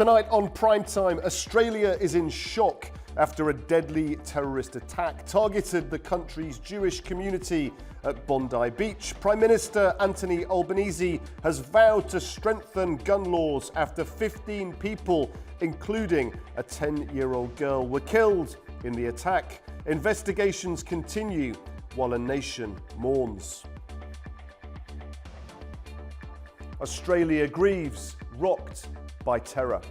Tonight on Primetime, Australia is in shock after a deadly terrorist attack targeted the country's Jewish community at Bondi Beach. Prime Minister Anthony Albanese has vowed to strengthen gun laws after 15 people, including a 10-year-old girl, were killed in the attack. Investigations continue while a nation mourns. Australia grieves, rocked by terror.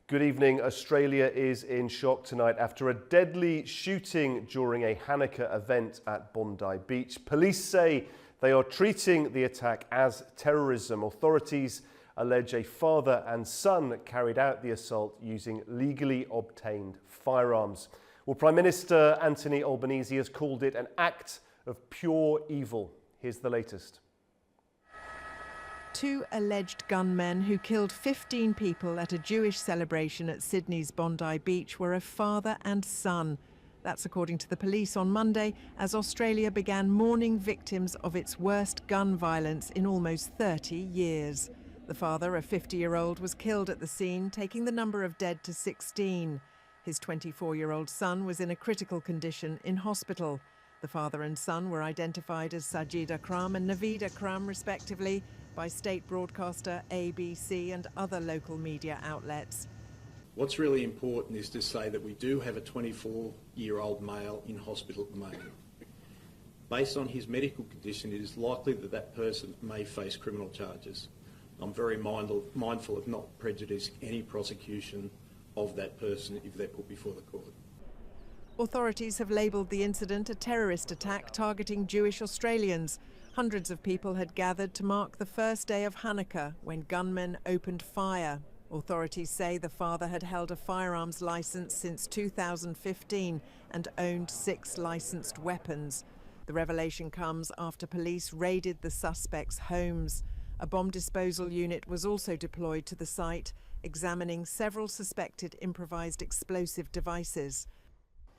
Good evening. Australia is in shock tonight after a deadly shooting during a Hanukkah event at Bondi Beach. Police say they are treating the attack as terrorism. Authorities allege a father and son carried out the assault using legally obtained firearms. Well, Prime Minister Anthony Albanese has called it an act of pure evil. Here's the latest. Two alleged gunmen who killed 15 people at a Jewish celebration at Sydney's Bondi Beach were a father and son. That's according to the police on Monday, as Australia began mourning victims of its worst gun violence in almost 30 years. The father, a 50-year-old, was killed at the scene, taking the number of dead to 16. His 24-year-old son was in a critical condition in hospital. The father and son were identified as Sajid Akram and Naveed Akram, respectively, by state broadcaster ABC and other local media outlets. What's really important is to say that we do have a 24-year-old male in hospital at the moment. Based on his medical condition, it is likely that that person may face criminal charges. I'm very mindful of not prejudicing any prosecution of that person if they're put before the court. Authorities have labelled the incident a terrorist attack targeting Jewish Australians. Hundreds of people had gathered to mark the first day of Hanukkah when gunmen opened fire. Authorities say the father had held a firearms licence since 2015 and owned 6 licensed weapons. The revelation comes after police raided the suspects' homes. A bomb disposal unit was also deployed to the site, examining several suspected improvised explosive devices.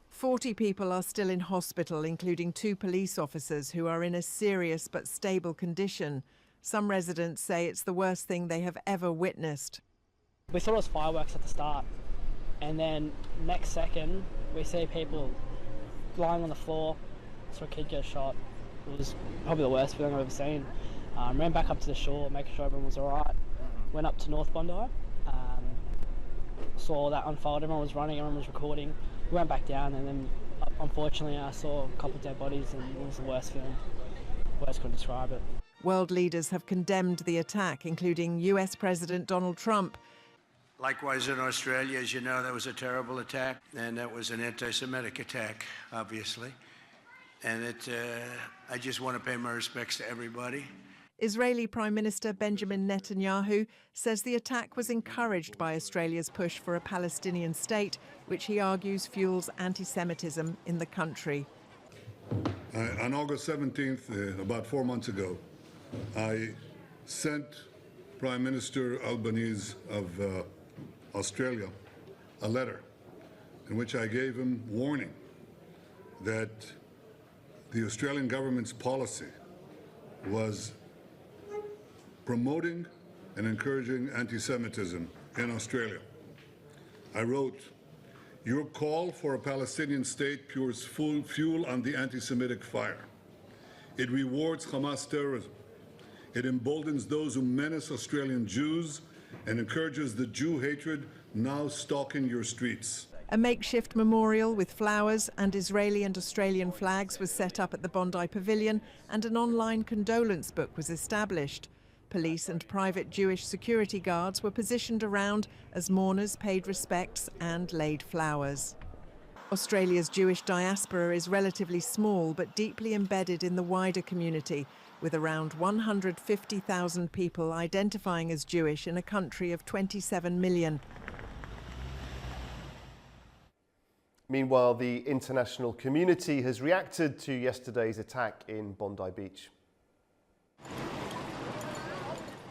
40 people are still in hospital, including 2 police officers who are in a serious but stable condition. Some residents say it's the worst thing they have ever witnessed. We thought it was fireworks at the start, and then next second we see people lying on the floor, saw a kid get shot. It was probably the worst feeling I've ever seen. Ran back up to the shore, making sure everyone was alright. Went up to North Bondi, saw that unfold, everyone was running, everyone was recording. We went back down, and then unfortunately I saw a couple of dead bodies, and it was the worst feeling. Words couldn't describe it. World leaders have condemned the attack, including US President Donald Trump. Likewise in Australia, as you know, that was a terrible attack, and that was an anti-Semitic attack, obviously. And I just want to pay my respects to everybody. Israeli Prime Minister Benjamin Netanyahu says the attack was encouraged by Australia's push for a Palestinian state, which he argues fuels anti-Semitism in the country. On August 17th, about 4 months ago, I sent Prime Minister Albanese of Australia a letter in which I gave him warning that the Australian government's policy was promoting and encouraging anti-Semitism in Australia. I wrote, "Your call for a Palestinian state pours fuel on the anti-Semitic fire. It rewards Hamas terrorism. It emboldens those who menace Australian Jews and encourages the Jew hatred now stalking your streets." A makeshift memorial with flowers and Israeli and Australian flags was set up at the Bondi Pavilion, and an online condolence book was established. Police and private Jewish security guards were positioned around as mourners paid respects and laid flowers. Australia's Jewish diaspora is relatively small but deeply embedded in the wider community, with around 150,000 people identifying as Jewish in a country of 27 million. Meanwhile, the international community has reacted to yesterday's attack in Bondi Beach.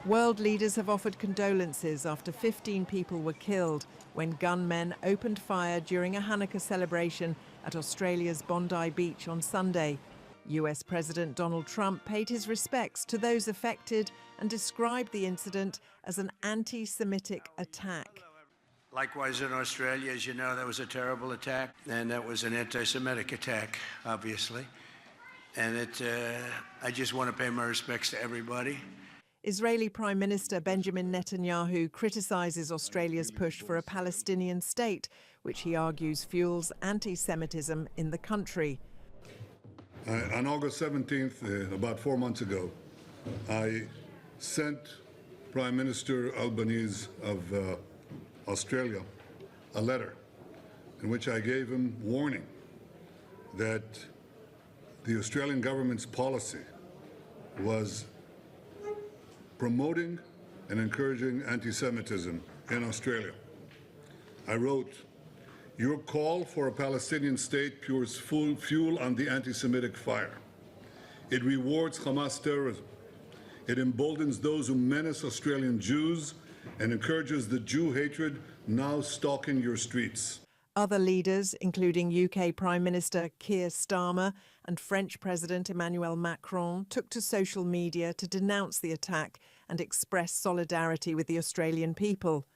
World leaders have offered condolences after 15 people were killed when gunmen opened fire during a Hanukkah celebration at Australia's Bondi Beach on Sunday. US President Donald Trump paid his respects to those affected and described the incident as an anti-Semitic attack. Likewise, in Australia, as you know, that was a terrible attack, and that was an anti-Semitic attack, obviously. And I just want to pay my respects to everybody. Israeli Prime Minister Benjamin Netanyahu criticises Australia's push for a Palestinian state, which he argues fuels anti-Semitism in the country. On August 17th, about 4 months ago, I sent Prime Minister Albanese of Australia a letter in which I gave him warning that the Australian government's policy was promoting and encouraging anti-Semitism in Australia. I wrote, "Your call for a Palestinian state pours fuel on the anti-Semitic fire. It rewards Hamas terrorism. It emboldens those who menace Australian Jews and encourages the Jew hatred now stalking your streets." Other leaders, including UK Prime Minister Keir Starmer and French President Emmanuel Macron, took to social media to denounce the attack and express solidarity with the Australian people.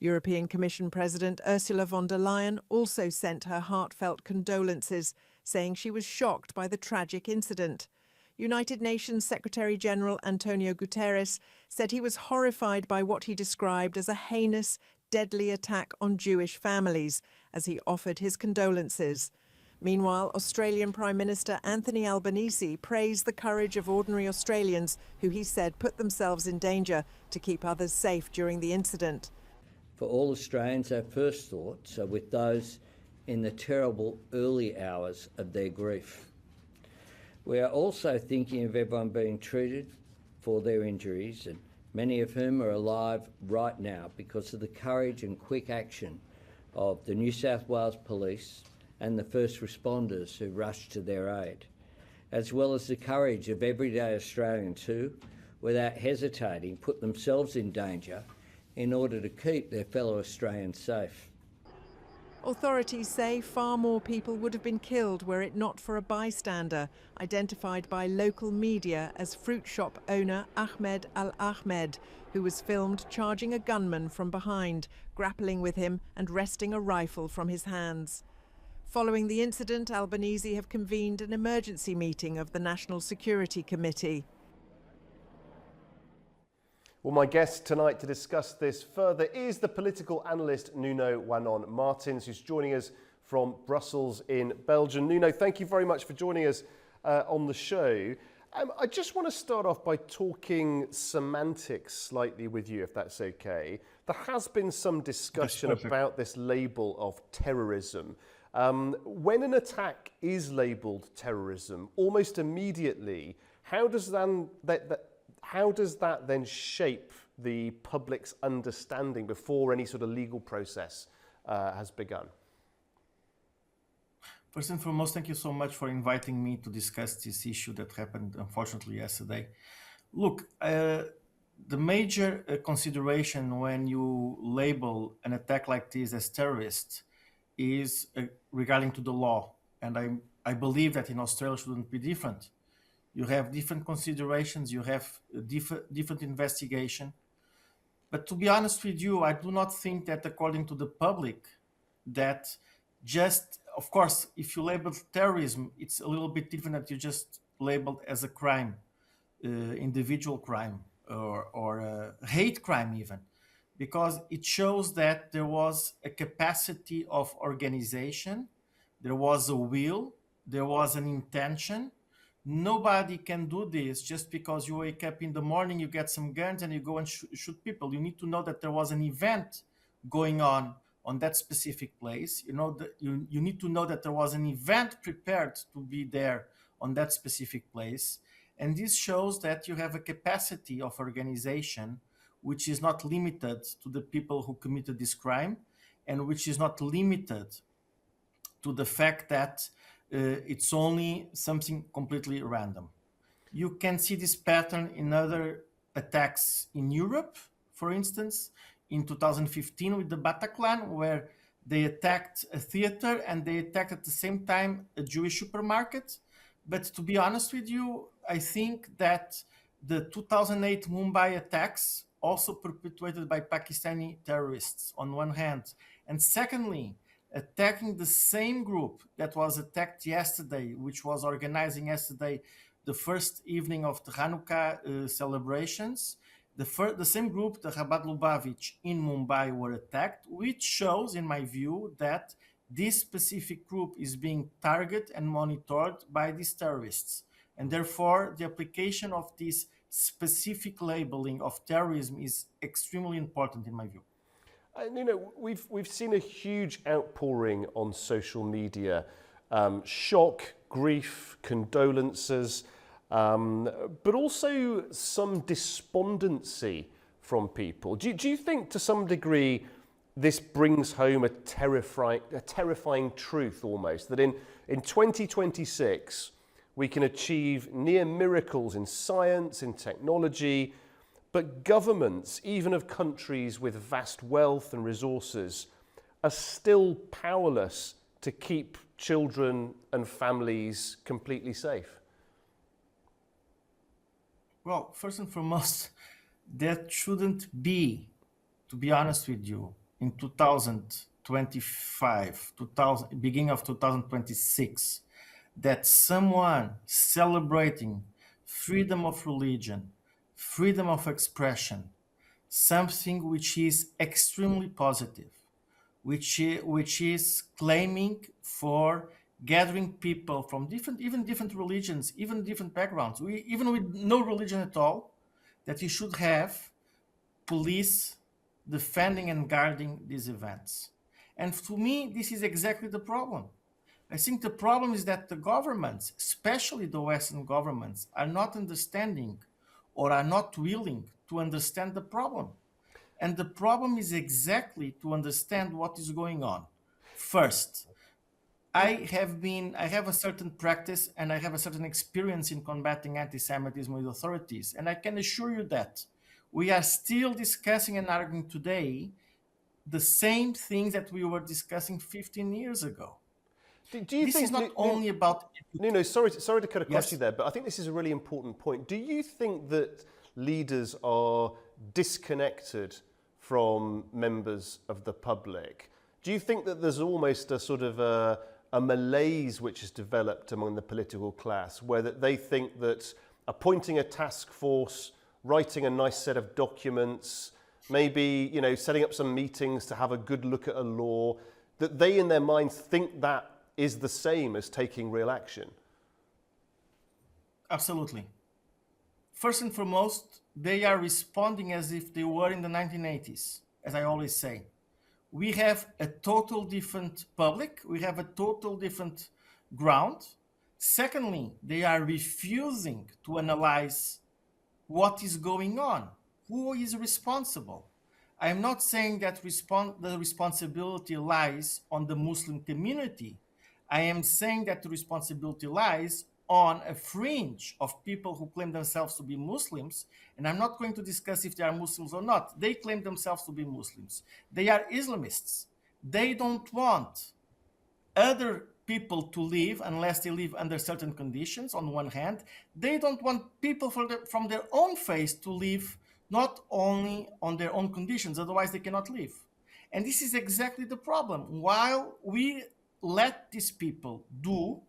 European Commission President Ursula von der Leyen also sent her heartfelt condolences, saying she was shocked by the tragic incident. United Nations Secretary-General Antonio Guterres said he was horrified by what he described as a heinous, deadly attack on Jewish families, as he offered his condolences. Meanwhile, Australian Prime Minister Anthony Albanese praised the courage of ordinary Australians who he said put themselves in danger to keep others safe during the incident. For all Australians, our first thoughts are with those in the terrible early hours of their grief. We are also thinking of everyone being treated for their injuries, and many of whom are alive right now because of the courage and quick action of the New South Wales Police and the first responders who rushed to their aid, as well as the courage of everyday Australians who, without hesitating, put themselves in danger in order to keep their fellow Australians safe. Authorities say far more people would have been killed were it not for a bystander, identified by local media as fruit shop owner Ahmed Al-Ahmed, who was filmed charging a gunman from behind, grappling with him and wresting a rifle from his hands. Following the incident, Albanese have convened an emergency meeting of the National Security Committee. Well, my guest tonight to discuss this further is the political analyst Nuno Wanon Martins, who's joining us from Brussels in Belgium. Nuno, thank you very much for joining us on the show. I just want to start off by talking semantics slightly with you, if that's okay. There has been some discussion about this label of terrorism. When an attack is labelled terrorism, almost immediately, how does that then shape the public's understanding before any sort of legal process has begun? First and foremost, thank you so much for inviting me to discuss this issue that happened, unfortunately, yesterday. Look, the major consideration when you label an attack like this as terrorist is regarding to the law. And I believe that in Australia it shouldn't be different. You have different considerations, you have different investigation. But to be honest with you, I do not think that according to the public, that just, of course, if you label terrorism, it's a little bit different that you just labeled as a crime, individual crime, or a hate crime even, because it shows that there was a capacity of organization, there was a will, there was an intention. Nobody can do this just because you wake up in the morning, you get some guns and you go and shoot people. You need to know that there was an event going on that specific place. You know, you need to know that there was an event prepared to be there on that specific place. And this shows that you have a capacity of organization which is not limited to the people who committed this crime, and which is not limited to the fact that it's only something completely random. You can see this pattern in other attacks in Europe, for instance, in 2015 with the Bataclan, where they attacked a theater and they attacked at the same time a Jewish supermarket. But to be honest with you, I think that the 2008 Mumbai attacks, also perpetuated by Pakistani terrorists on one hand, and secondly, attacking the same group that was attacked yesterday, which was organizing yesterday the first evening of the Hanukkah celebrations, the same group, the Chabad Lubavitch in Mumbai, were attacked, which shows, in my view, that this specific group is being targeted and monitored by these terrorists. And therefore, the application of this specific labeling of terrorism is extremely important, in my view. And, you know, we've seen a huge outpouring on social media, shock, grief, condolences, but also some despondency from people. Do you think, to some degree, this brings home a terrifying truth almost, that in 2026 we can achieve near miracles in science, in technology, but governments, even of countries with vast wealth and resources, are still powerless to keep children and families completely safe? Well, first and foremost, that shouldn't be, to be honest with you, in 2025, beginning of 2026, that someone celebrating freedom of religion, freedom of expression, something which is extremely positive, which is claiming for gathering people from different religions, even different backgrounds, even with no religion at all, that you should have police defending and guarding these events. And to me, this is exactly the problem. I think the problem is that the governments, especially the Western governments, are not understanding or are not willing to understand the problem. And the problem is exactly to understand what is going on. First, I have a certain practice and I have a certain experience in combating anti-Semitism with authorities. And I can assure you that we are still discussing and arguing today the same things that we were discussing 15 years ago. Do you this think is not only about... No, sorry to cut across Yes. you there, but I think this is a really important point. Do you think that leaders are disconnected from members of the public? Do you think that there's almost a sort of a malaise which has developed among the political class, where that they think that appointing a task force, writing a nice set of documents, maybe, you know, setting up some meetings to have a good look at a law, that they in their minds think that is the same as taking real action? Absolutely. First and foremost, they are responding as if they were in the 1980s, as I always say. We have a total different public, we have a total different ground. Secondly, they are refusing to analyze what is going on, who is responsible. I am not saying that the responsibility lies on the Muslim community. I am saying that the responsibility lies on a fringe of people who claim themselves to be Muslims, and I'm not going to discuss if they are Muslims or not. They claim themselves to be Muslims. They are Islamists. They don't want other people to live unless they live under certain conditions, on one hand. They don't want people from their own faith to live not only on their own conditions, otherwise they cannot live. And this is exactly the problem. While we let these people do,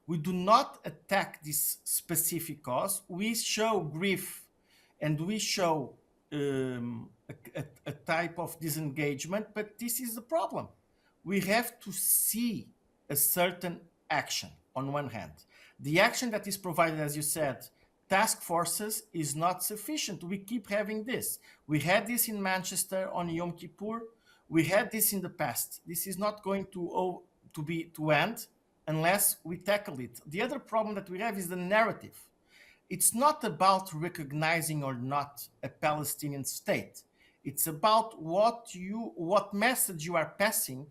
we do not attack this specific cause. We show grief and we show a type of disengagement, but this is the problem. We have to see a certain action on one hand. The action that is provided, as you said, task forces, is not sufficient. We keep having this. We had this in Manchester on Yom Kippur. We had this in the past. This is not going to end unless we tackle it. The other problem that we have is the narrative. It's not about recognizing or not a Palestinian state. It's about what message you are passing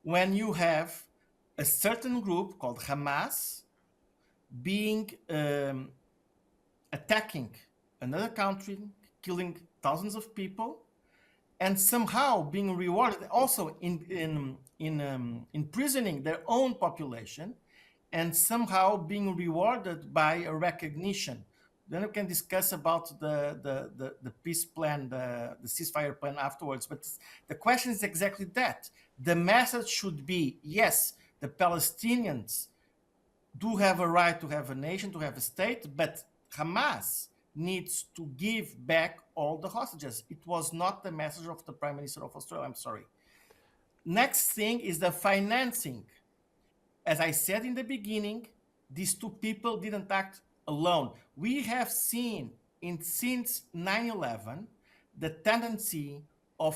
when you have a certain group called Hamas being attacking another country, killing thousands of people, and somehow being rewarded, also imprisoning their own population, and somehow being rewarded by a recognition. Then we can discuss about the peace plan, the ceasefire plan afterwards. But the question is exactly that. The message should be, yes, the Palestinians do have a right to have a nation, to have a state, but Hamas needs to give back all the hostages. It was not the message of the Prime Minister of Australia, I'm sorry. Next thing is the financing. As I said in the beginning, these two people didn't act alone. We have seen since 9/11 the tendency of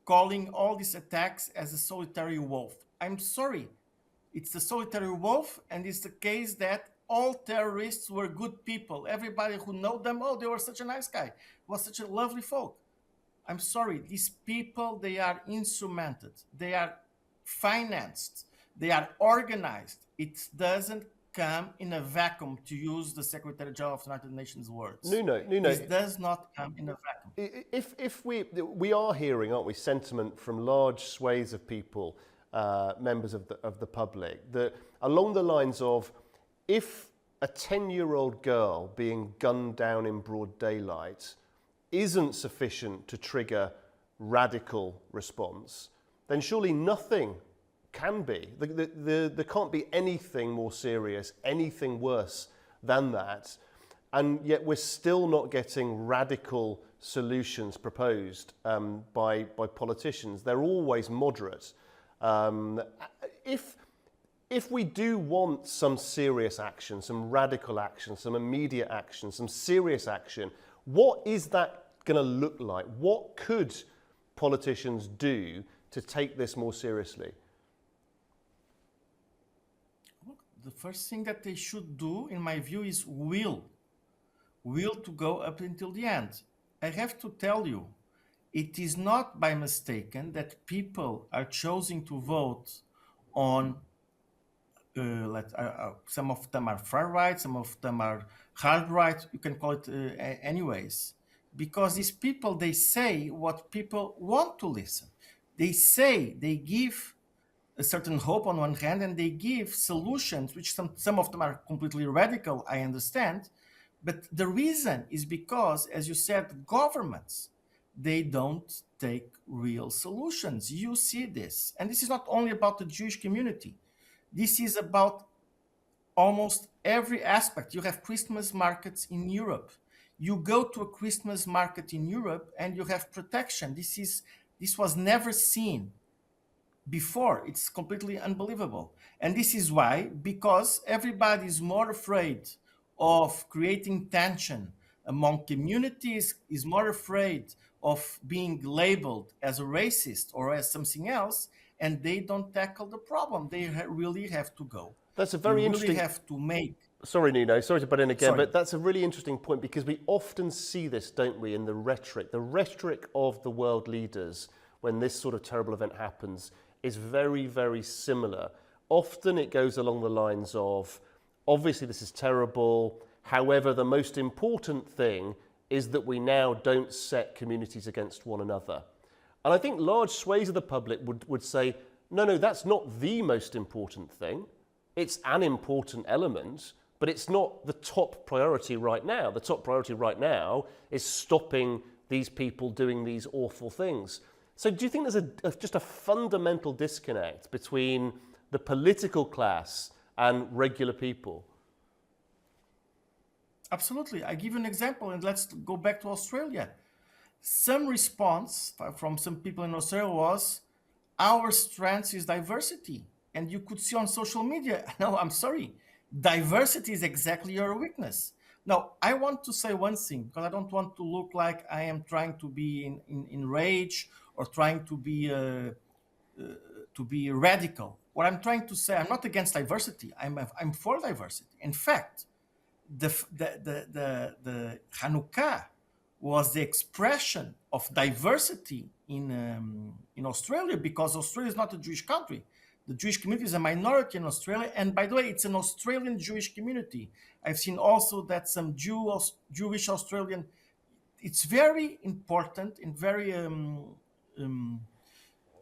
calling all these attacks as a solitary wolf. I'm sorry, it's a solitary wolf, and it's the case that all terrorists were good people. Everybody who know them, oh, they were such a nice guy, was such a lovely folk. I'm sorry, these people, they are instrumented, they are financed, they are organized. It doesn't come in a vacuum, to use the Secretary General of the United Nations words. Nuno. It does not come in a vacuum. If we are hearing, aren't we, sentiment from large swathes of people, members of the public, that along the lines of, if a 10-year-old girl being gunned down in broad daylight isn't sufficient to trigger radical response, then surely nothing can be. There can't be anything more serious, anything worse than that. And yet we're still not getting radical solutions proposed by politicians. They're always moderate. If we do want some serious action, some radical action, some immediate action, some serious action, what is that going to look like? What could politicians do to take this more seriously? Look, the first thing that they should do, in my view, is will to go up until the end. I have to tell you, it is not by mistaken that people are choosing to vote on some of them are far right, some of them are hard right, you can call it anyways. Because these people, they say what people want to listen. They say, they give a certain hope on one hand, and they give solutions, which some of them are completely radical, I understand. But the reason is because, as you said, governments, they don't take real solutions. You see this. And this is not only about the Jewish community. This is about almost every aspect. You have Christmas markets in Europe. You go to a Christmas market in Europe and you have protection. This was never seen before. It's completely unbelievable. And this is why, because everybody is more afraid of creating tension among communities, is more afraid of being labeled as a racist or as something else, and they don't tackle the problem. They really have to go. That's a very interesting. Really have to make. Sorry, Nuno. Sorry to butt in again, but that's a really interesting point, because we often see this, don't we, in the rhetoric of the world leaders when this sort of terrible event happens is very, very similar. Often it goes along the lines of, obviously this is terrible. However, the most important thing is that we now don't set communities against one another. And I think large swathes of the public would say, no, that's not the most important thing. It's an important element, but it's not the top priority right now. The top priority right now is stopping these people doing these awful things. So do you think there's just a fundamental disconnect between the political class and regular people? Absolutely. I give you an example, and let's go back to Australia. Some response from some people in Australia was, our strength is diversity. And you could see on social media, no, I'm sorry, diversity is exactly your weakness. Now, I want to say one thing, because I don't want to look like I am trying to be in rage or trying to be radical. What I'm trying to say, I'm not against diversity. I'm for diversity. In fact, the Hanukkah was the expression of diversity in Australia, because Australia is not a Jewish country. The Jewish community is a minority in Australia, and by the way, it's an Australian Jewish community. I've seen also that some Jewish Australian it's very important and very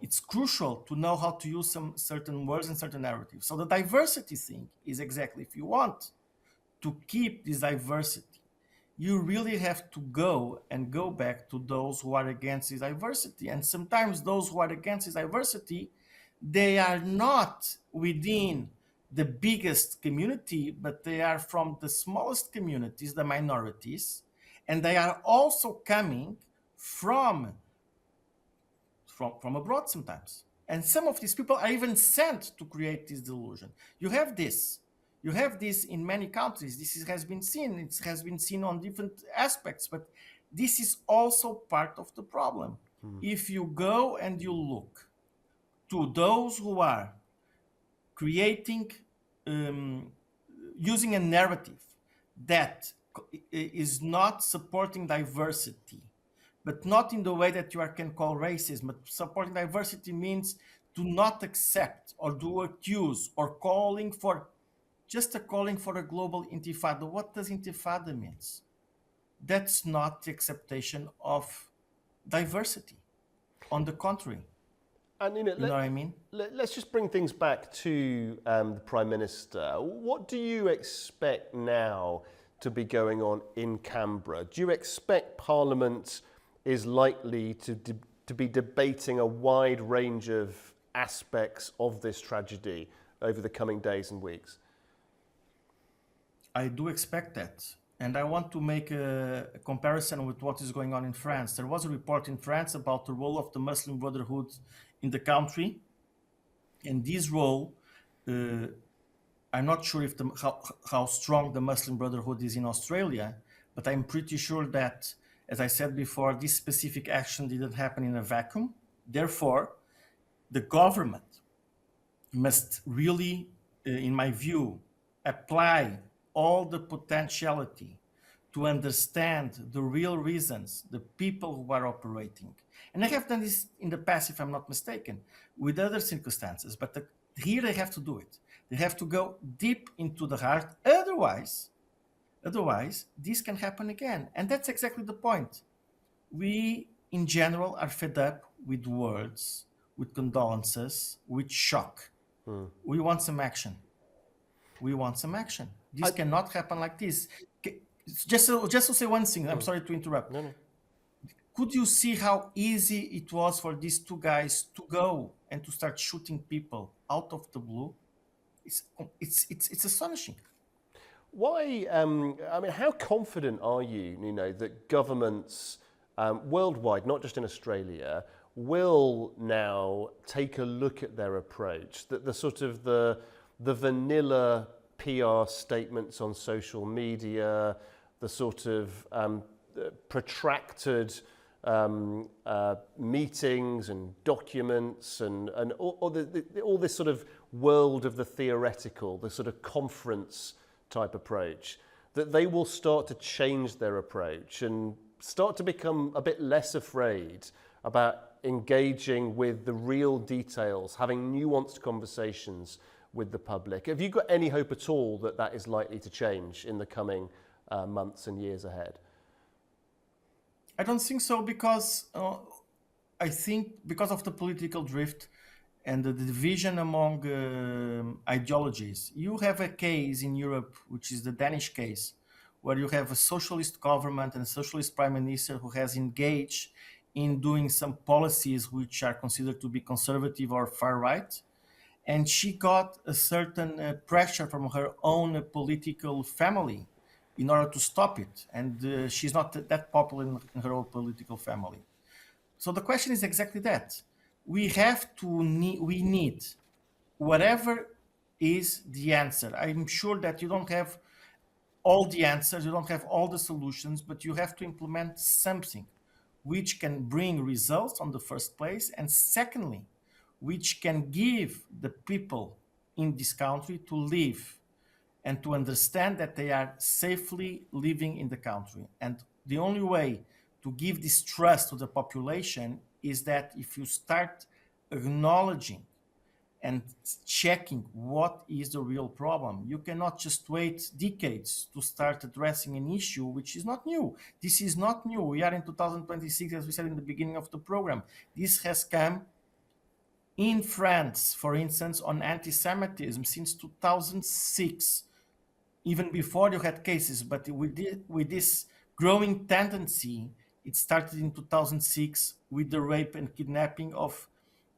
it's crucial to know how to use some certain words and certain narratives. So the diversity thing is exactly, if you want to keep this diversity, you really have to go back to those who are against this diversity. And sometimes those who are against this diversity, they are not within the biggest community, but they are from the smallest communities, the minorities, and they are also coming from abroad sometimes. And some of these people are even sent to create this delusion. You have this in many countries. Has been seen. It has been seen on different aspects, but this is also part of the problem. If you go and you look to those who are creating, using a narrative that is not supporting diversity, but not in the way that you can call racism. But supporting diversity means to not accept or to accuse or calling for a global intifada. What does intifada means? That's not the acceptation of diversity. On the contrary. And you know what I mean? Let's just bring things back to the Prime Minister. What do you expect now to be going on in Canberra? Do you expect Parliament is likely to be debating a wide range of aspects of this tragedy over the coming days and weeks? I do expect that. And I want to make a comparison with what is going on in France. There was a report in France about the role of the Muslim Brotherhood in the country. And this role, I'm not sure if how strong the Muslim Brotherhood is in Australia, but I'm pretty sure that, as I said before, this specific action didn't happen in a vacuum. Therefore, the government must really, in my view, apply all the potentiality to understand the real reasons, the people who are operating. And I have done this in the past, if I'm not mistaken, with other circumstances, but here they have to do it. They have to go deep into the heart. Otherwise, this can happen again. And that's exactly the point. We, in general, are fed up with words, with condolences, with shock. We want some action. This cannot happen like this. Just to say one thing, I'm sorry to interrupt. No. Could you see how easy it was for these two guys to go and to start shooting people out of the blue? It's astonishing. Why? I mean, how confident are you, that governments worldwide, not just in Australia, will now take a look at their approach? That the sort of the vanilla PR statements on social media, the sort of protracted meetings and documents and all this sort of world of the theoretical, the sort of conference type approach, that they will start to change their approach and start to become a bit less afraid about engaging with the real details, having nuanced conversations with the public. Have you got any hope at all that that is likely to change in the coming months and years ahead? I don't think so, because I think because of the political drift and the division among ideologies. You have a case in Europe, which is the Danish case, where you have a socialist government and a socialist prime minister who has engaged in doing some policies which are considered to be conservative or far right. And she got a certain pressure from her own political family in order to stop it. And she's not that popular in her own political family. So the question is exactly that. We need whatever is the answer. I'm sure that you don't have all the answers, you don't have all the solutions, but you have to implement something which can bring results on the first place, and secondly, which can give the people in this country to live and to understand that they are safely living in the country. And the only way to give this trust to the population is that if you start acknowledging and checking what is the real problem. You cannot just wait decades to start addressing an issue which is not new. This is not new. We are in 2026, as we said in the beginning of the program. This has come in France, for instance, on anti-Semitism since 2006, even before you had cases, but with this growing tendency, it started in 2006 with the rape and kidnapping of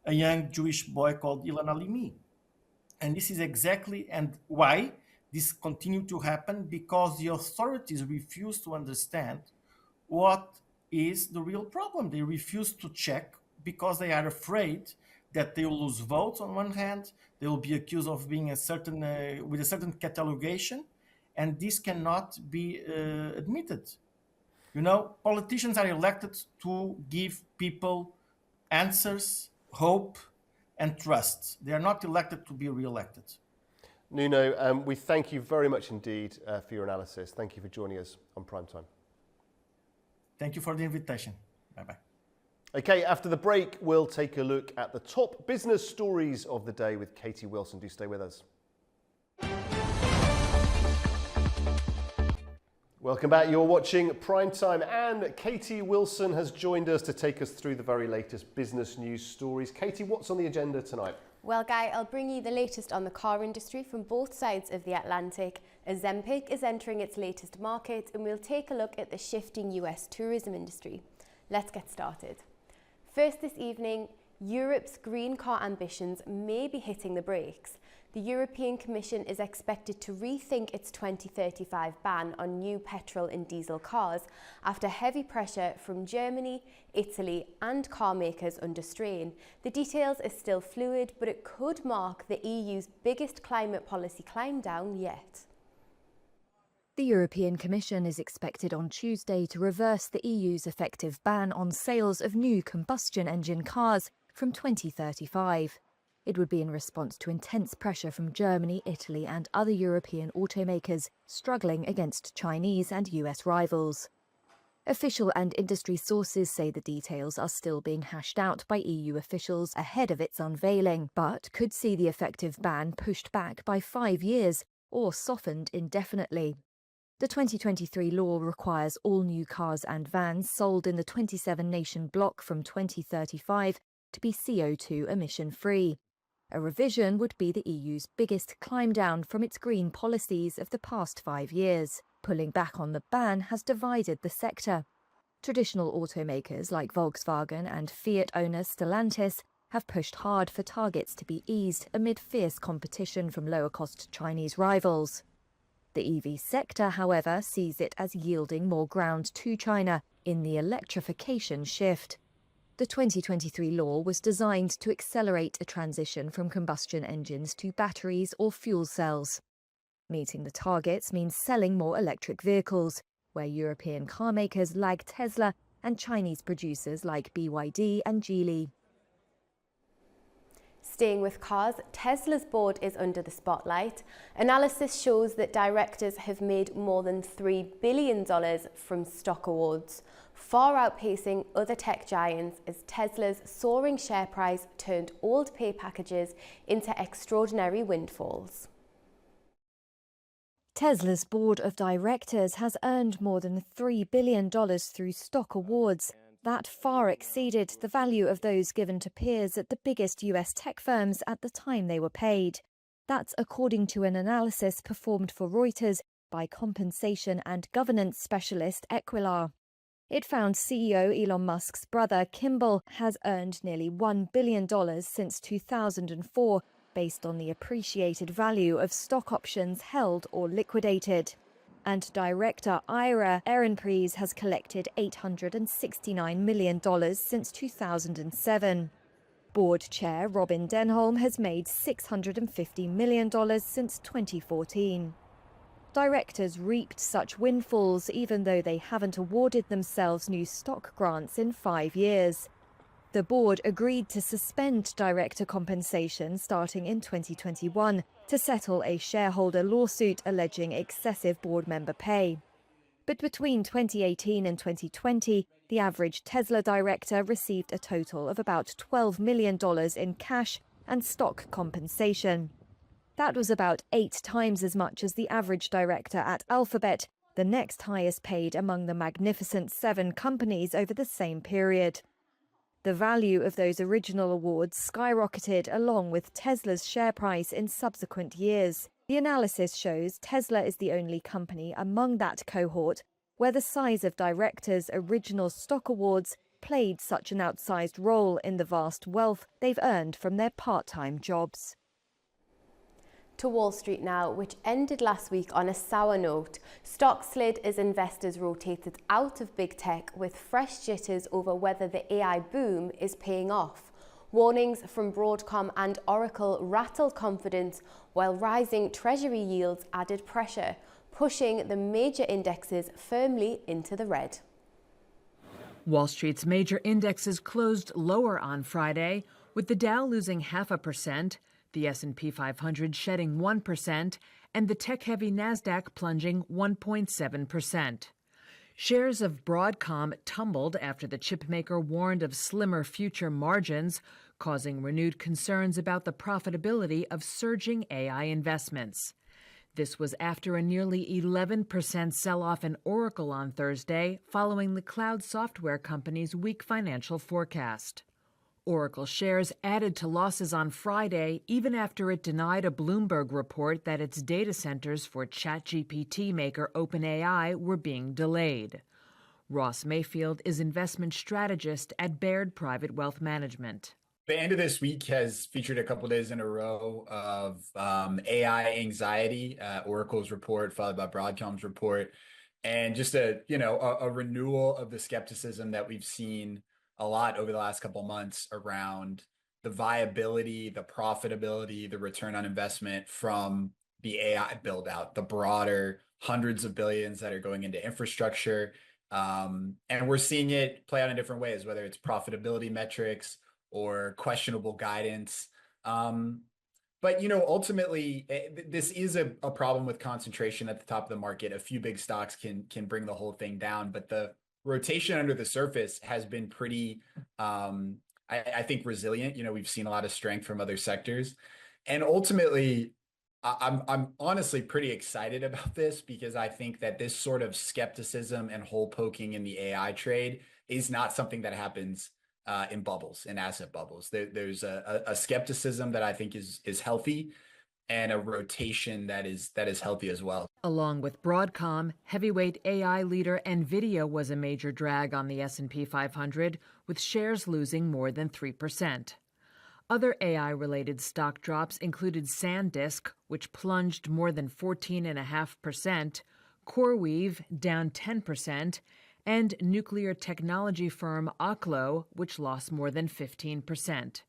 a young Jewish boy called Ilan Halimi. And this is exactly, and why this continued to happen, because the authorities refuse to understand what is the real problem. They refuse to check because they are afraid that they will lose votes on one hand, they will be accused of being with a certain catalogation, and this cannot be admitted. You know, politicians are elected to give people answers, hope, and trust. They are not elected to be re-elected. Nuno, we thank you very much indeed for your analysis. Thank you for joining us on Primetime. Thank you for the invitation. Bye-bye. Okay, after the break, we'll take a look at the top business stories of the day with Katie Wilson. Do stay with us. Welcome back. You're watching Primetime, and Katie Wilson has joined us to take us through the very latest business news stories. Katie, what's on the agenda tonight? Well, Guy, I'll bring you the latest on the car industry from both sides of the Atlantic. Ozempic is entering its latest market, and we'll take a look at the shifting US tourism industry. Let's get started. First this evening, Europe's green car ambitions may be hitting the brakes. The European Commission is expected to rethink its 2035 ban on new petrol and diesel cars after heavy pressure from Germany, Italy and car makers under strain. The details are still fluid, but it could mark the EU's biggest climate policy climb down yet. The European Commission is expected on Tuesday to reverse the EU's effective ban on sales of new combustion engine cars from 2035. It would be in response to intense pressure from Germany, Italy and other European automakers struggling against Chinese and US rivals. Official and industry sources say the details are still being hashed out by EU officials ahead of its unveiling, but could see the effective ban pushed back by 5 years or softened indefinitely. The 2023 law requires all new cars and vans sold in the 27-nation bloc from 2035 to be CO2 emission-free. A revision would be the EU's biggest climb down from its green policies of the past 5 years. Pulling back on the ban has divided the sector. Traditional automakers like Volkswagen and Fiat owner Stellantis have pushed hard for targets to be eased amid fierce competition from lower-cost Chinese rivals. The EV sector, however, sees it as yielding more ground to China in the electrification shift. The 2023 law was designed to accelerate a transition from combustion engines to batteries or fuel cells. Meeting the targets means selling more electric vehicles, where European car makers lag Tesla and Chinese producers like BYD and Geely. Staying with cars, Tesla's board is under the spotlight. Analysis shows that directors have made more than $3 billion from stock awards, far outpacing other tech giants as Tesla's soaring share price turned old pay packages into extraordinary windfalls. Tesla's board of directors has earned more than $3 billion through stock awards. That far exceeded the value of those given to peers at the biggest US tech firms at the time they were paid. That's according to an analysis performed for Reuters by compensation and governance specialist Equilar. It found CEO Elon Musk's brother Kimball has earned nearly $1 billion since 2004, based on the appreciated value of stock options held or liquidated. And director Ira Ehrenpreis has collected $869 million since 2007. Board chair Robin Denholm has made $650 million since 2014. Directors reaped such windfalls even though they haven't awarded themselves new stock grants in 5 years. The board agreed to suspend director compensation starting in 2021 to settle a shareholder lawsuit alleging excessive board member pay. But between 2018 and 2020, the average Tesla director received a total of about $12 million in cash and stock compensation. That was about 8 times as much as the average director at Alphabet, the next highest paid among the Magnificent Seven companies over the same period. The value of those original awards skyrocketed along with Tesla's share price in subsequent years. The analysis shows Tesla is the only company among that cohort where the size of directors' original stock awards played such an outsized role in the vast wealth they've earned from their part-time jobs. To Wall Street now, which ended last week on a sour note. Stock slid as investors rotated out of big tech with fresh jitters over whether the AI boom is paying off. Warnings from Broadcom and Oracle rattled confidence, while rising Treasury yields added pressure, pushing the major indexes firmly into the red. Wall Street's major indexes closed lower on Friday, with the Dow losing 0.5%, the S&P 500 shedding 1%, and the tech-heavy Nasdaq plunging 1.7%. Shares of Broadcom tumbled after the chipmaker warned of slimmer future margins, causing renewed concerns about the profitability of surging AI investments. This was after a nearly 11% sell-off in Oracle on Thursday, following the cloud software company's weak financial forecast. Oracle shares added to losses on Friday, even after it denied a Bloomberg report that its data centers for ChatGPT maker OpenAI were being delayed. Ross Mayfield is investment strategist at Baird Private Wealth Management. The end of this week has featured a couple of days in a row of AI anxiety, Oracle's report followed by Broadcom's report, and just a renewal of the skepticism that we've seen a lot over the last couple of months around the viability, the profitability, the return on investment from the AI build out, the broader hundreds of billions that are going into infrastructure. And we're seeing it play out in different ways, whether it's profitability metrics or questionable guidance. But, ultimately, this is a problem with concentration at the top of the market. A few big stocks can bring the whole thing down, but the rotation under the surface has been pretty, I think, resilient. We've seen a lot of strength from other sectors. And ultimately, I'm honestly pretty excited about this because I think that this sort of skepticism and hole poking in the AI trade is not something that happens in bubbles, in asset bubbles. There's a skepticism that I think is healthy, and a rotation that is healthy as well. Along with Broadcom, heavyweight AI leader NVIDIA was a major drag on the S&P 500, with shares losing more than 3%. Other AI-related stock drops included SanDisk, which plunged more than 14.5%, CoreWeave down 10%, and nuclear technology firm Oklo, which lost more than 15%.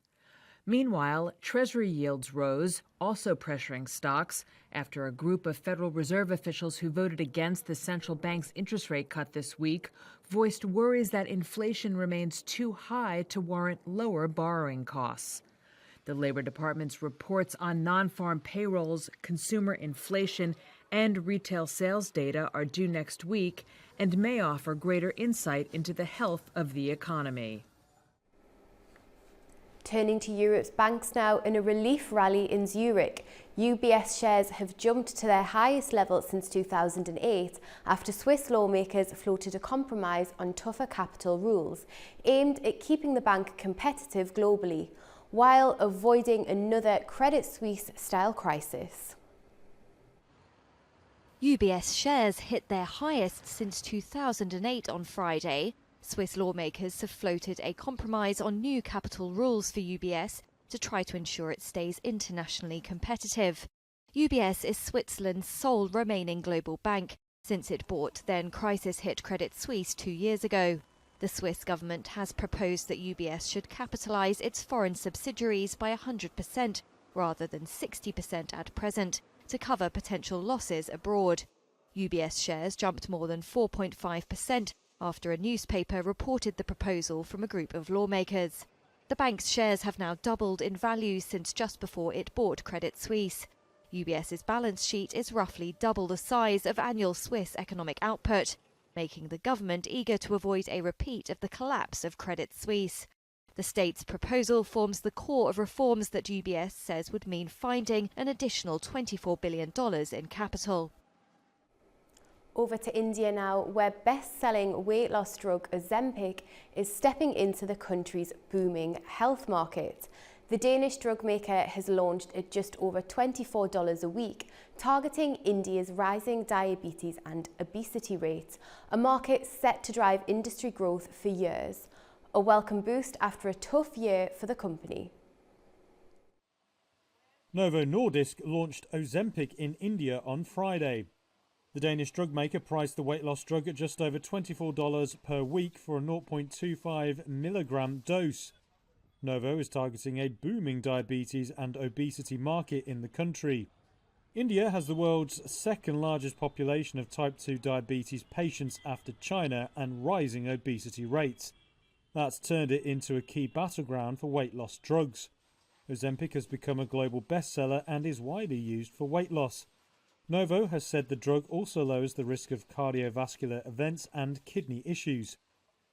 Meanwhile, Treasury yields rose, also pressuring stocks, after a group of Federal Reserve officials who voted against the central bank's interest rate cut this week voiced worries that inflation remains too high to warrant lower borrowing costs. The Labor Department's reports on non-farm payrolls, consumer inflation, and retail sales data are due next week and may offer greater insight into the health of the economy. Turning to Europe's banks now, in a relief rally in Zurich, UBS shares have jumped to their highest level since 2008 after Swiss lawmakers floated a compromise on tougher capital rules aimed at keeping the bank competitive globally, while avoiding another Credit Suisse-style crisis. UBS shares hit their highest since 2008 on Friday. Swiss lawmakers have floated a compromise on new capital rules for UBS to try to ensure it stays internationally competitive. UBS is Switzerland's sole remaining global bank since it bought then crisis-hit Credit Suisse 2 years ago. The Swiss government has proposed that UBS should capitalise its foreign subsidiaries by 100% rather than 60% at present to cover potential losses abroad. UBS shares jumped more than 4.5% after a newspaper reported the proposal from a group of lawmakers. The bank's shares have now doubled in value since just before it bought Credit Suisse. UBS's balance sheet is roughly double the size of annual Swiss economic output, making the government eager to avoid a repeat of the collapse of Credit Suisse. The state's proposal forms the core of reforms that UBS says would mean finding an additional $24 billion in capital. Over to India now, where best-selling weight loss drug Ozempic is stepping into the country's booming health market. The Danish drug maker has launched at just over $24 a week, targeting India's rising diabetes and obesity rates, a market set to drive industry growth for years. A welcome boost after a tough year for the company. Novo Nordisk launched Ozempic in India on Friday. The Danish drug maker priced the weight loss drug at just over $24 per week for a 0.25 milligram dose. Novo is targeting a booming diabetes and obesity market in the country. India has the world's second largest population of type 2 diabetes patients after China and rising obesity rates. That's turned it into a key battleground for weight loss drugs. Ozempic has become a global bestseller and is widely used for weight loss. Novo has said the drug also lowers the risk of cardiovascular events and kidney issues.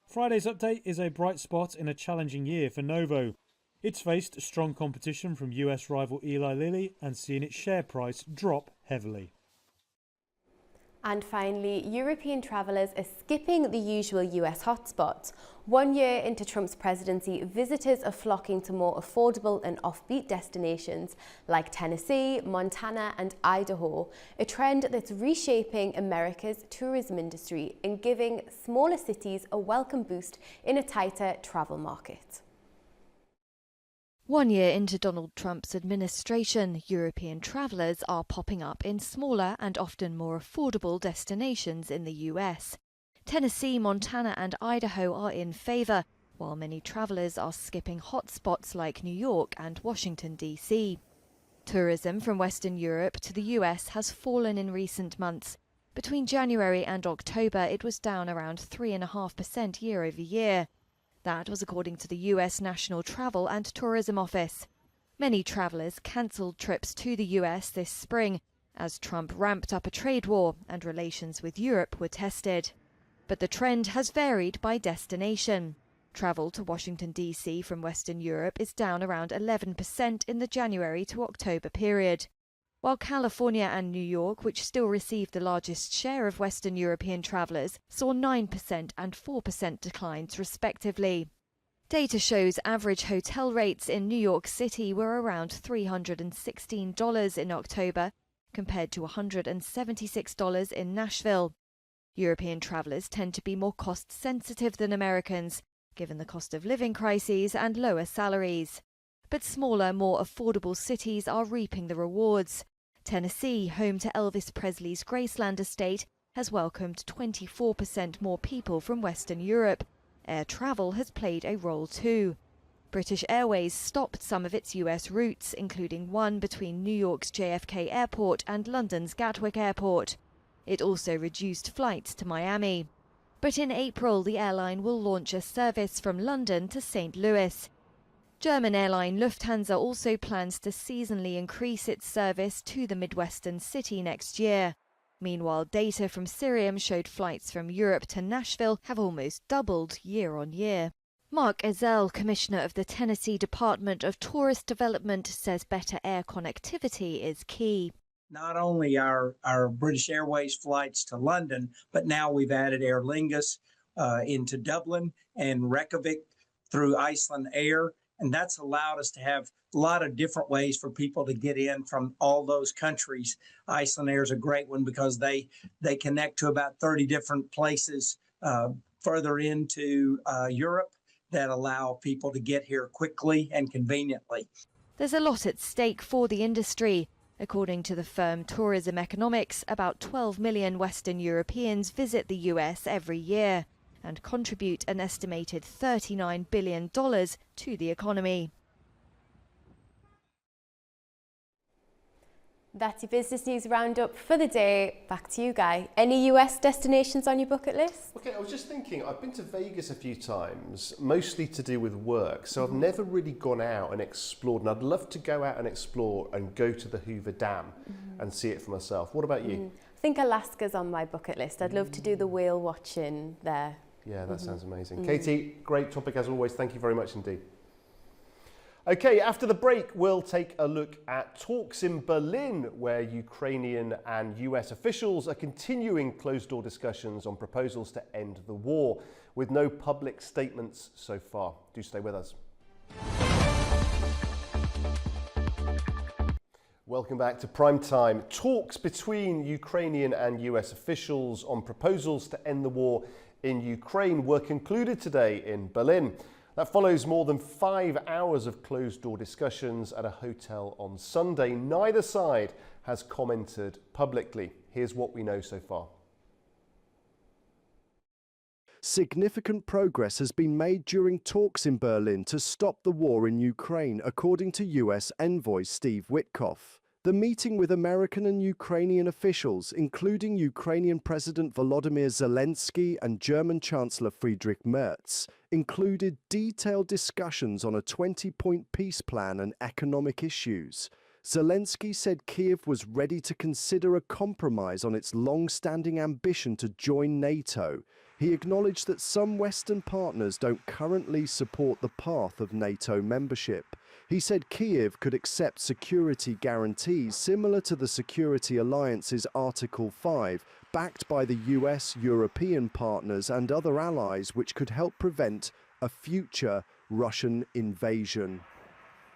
Friday's update is a bright spot in a challenging year for Novo. It's faced strong competition from US rival Eli Lilly and seen its share price drop heavily. And finally, European travellers are skipping the usual US hotspots. 1 year into Trump's presidency, visitors are flocking to more affordable and offbeat destinations like Tennessee, Montana and Idaho, a trend that's reshaping America's tourism industry and giving smaller cities a welcome boost in a tighter travel market. 1 year into Donald Trump's administration, European travellers are popping up in smaller and often more affordable destinations in the US. Tennessee, Montana and Idaho are in favour, while many travellers are skipping hotspots like New York and Washington, D.C. Tourism from Western Europe to the US has fallen in recent months. Between January and October, it was down around 3.5% year over year. That was according to the US National Travel and Tourism Office. Many travellers cancelled trips to the US this spring as Trump ramped up a trade war and relations with Europe were tested. But the trend has varied by destination. Travel to Washington, D.C. from Western Europe is down around 11% in the January to October period, while California and New York, which still received the largest share of Western European travellers, saw 9% and 4% declines respectively. Data shows average hotel rates in New York City were around $316 in October, compared to $176 in Nashville. European travellers tend to be more cost-sensitive than Americans, given the cost of living crises and lower salaries. But smaller, more affordable cities are reaping the rewards. Tennessee, home to Elvis Presley's Graceland estate, has welcomed 24% more people from Western Europe. Air travel has played a role too. British Airways stopped some of its US routes, including one between New York's JFK Airport and London's Gatwick Airport. It also reduced flights to Miami. But in April, the airline will launch a service from London to St. Louis. German airline Lufthansa also plans to seasonally increase its service to the Midwestern city next year. Meanwhile, data from Cirium showed flights from Europe to Nashville have almost doubled year on year. Mark Ezell, Commissioner of the Tennessee Department of Tourist Development, says better air connectivity is key. Not only our British Airways flights to London, but now we've added Aer Lingus into Dublin and Reykjavik through Iceland Air. And that's allowed us to have a lot of different ways for people to get in from all those countries. Iceland Air is a great one because they connect to about 30 different places further into Europe that allow people to get here quickly and conveniently. There's a lot at stake for the industry. According to the firm Tourism Economics, about 12 million Western Europeans visit the US every year and contribute an estimated $39 billion to the economy. That's your business news roundup for the day. Back to you, Guy. Any US destinations on your bucket list? Okay, I was just thinking, I've been to Vegas a few times, mostly to do with work, so I've never really gone out and explored, and I'd love to go out and explore and go to the Hoover Dam and see it for myself. What about you? I think Alaska's on my bucket list. I'd love to do the whale watching there. Yeah, that sounds amazing. Katie, great topic as always. Thank you very much indeed. Okay, after the break, we'll take a look at talks in Berlin, where Ukrainian and US officials are continuing closed-door discussions on proposals to end the war, with no public statements so far. Do stay with us. Welcome back to Primetime. Talks between Ukrainian and US officials on proposals to end the war in Ukraine were concluded today in Berlin. That follows more than 5 hours of closed-door discussions at a hotel on Sunday. Neither side has commented publicly. Here's what we know so far. Significant progress has been made during talks in Berlin to stop the war in Ukraine, according to US envoy Steve Witkoff. The meeting with American and Ukrainian officials, including Ukrainian President Volodymyr Zelensky and German Chancellor Friedrich Merz, included detailed discussions on a 20-point peace plan and economic issues. Zelensky said Kyiv was ready to consider a compromise on its long-standing ambition to join NATO. He acknowledged that some Western partners don't currently support the path of NATO membership. He said Kyiv could accept security guarantees similar to the Security Alliance's Article 5, backed by the US, European partners and other allies, which could help prevent a future Russian invasion.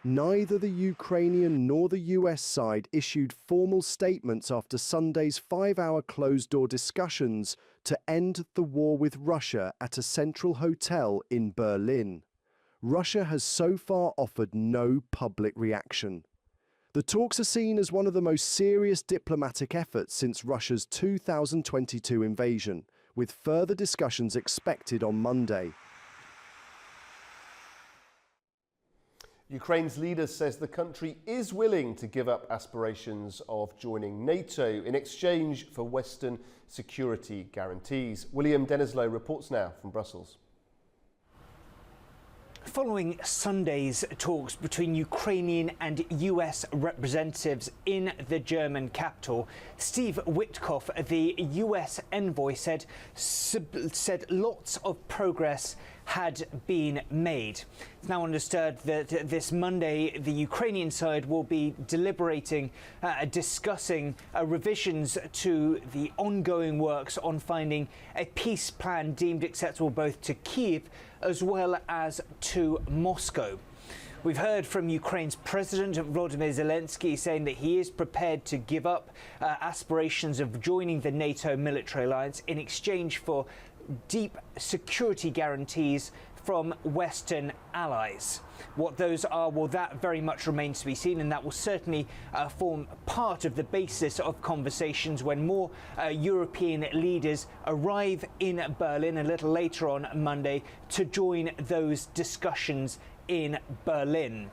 Neither the Ukrainian nor the US side issued formal statements after Sunday's 5-hour closed-door discussions to end the war with Russia at a central hotel in Berlin. Russia has so far offered no public reaction. The talks are seen as one of the most serious diplomatic efforts since Russia's 2022 invasion, with further discussions expected on Monday. Ukraine's leader says the country is willing to give up aspirations of joining NATO in exchange for Western security guarantees. William Denislow reports now from Brussels. Following Sunday's talks between Ukrainian and US representatives in the German capital, Steve Witkoff, the US envoy, said lots of progress had been made. It's now understood that this Monday the Ukrainian side will be deliberating, discussing revisions to the ongoing works on finding a peace plan deemed acceptable both to Kyiv as well as to Moscow. We've heard from Ukraine's President Volodymyr Zelensky saying that he is prepared to give up aspirations of joining the NATO military alliance in exchange for deep security guarantees from Western allies. What those are, well, that very much remains to be seen, and that will certainly form part of the basis of conversations when more European leaders arrive in Berlin a little later on Monday to join those discussions in Berlin.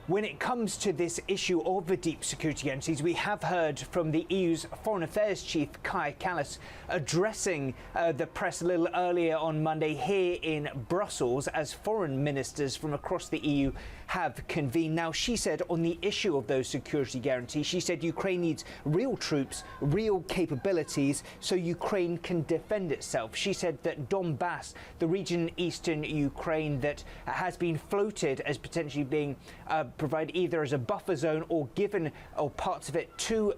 When it comes to this issue of the deep security guarantees, we have heard from the EU's Foreign Affairs Chief, Kaja Kallas, addressing the press a little earlier on Monday here in Brussels as foreign ministers from across the EU have convened. Now, she said on the issue of those security guarantees, she said Ukraine needs real troops, real capabilities, so Ukraine can defend itself. She said that Donbass, the region in eastern Ukraine that has been floated as potentially being provided either as a buffer zone or given or parts of it to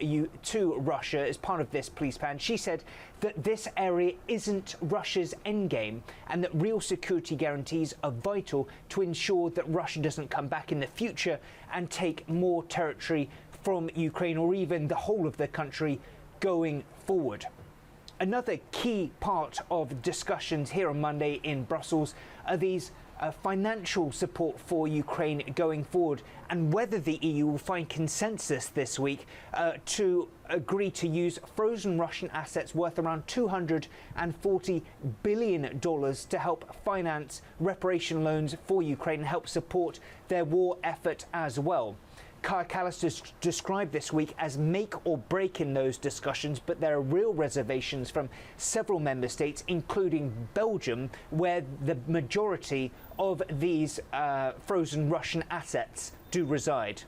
Russia as part of this peace plan. She said that this area isn't Russia's endgame and that real security guarantees are vital to ensure that Russia doesn't come back in the future and take more territory from Ukraine or even the whole of the country going forward. Another key part of discussions here on Monday in Brussels are these financial support for Ukraine going forward and whether the EU will find consensus this week to agree to use frozen Russian assets worth around $240 billion to help finance reparation loans for Ukraine and help support their war effort as well. Kaja Kallas has described this week as make or break in those discussions, but there are real reservations from several member states, including Belgium, where the majority of these frozen Russian assets do reside.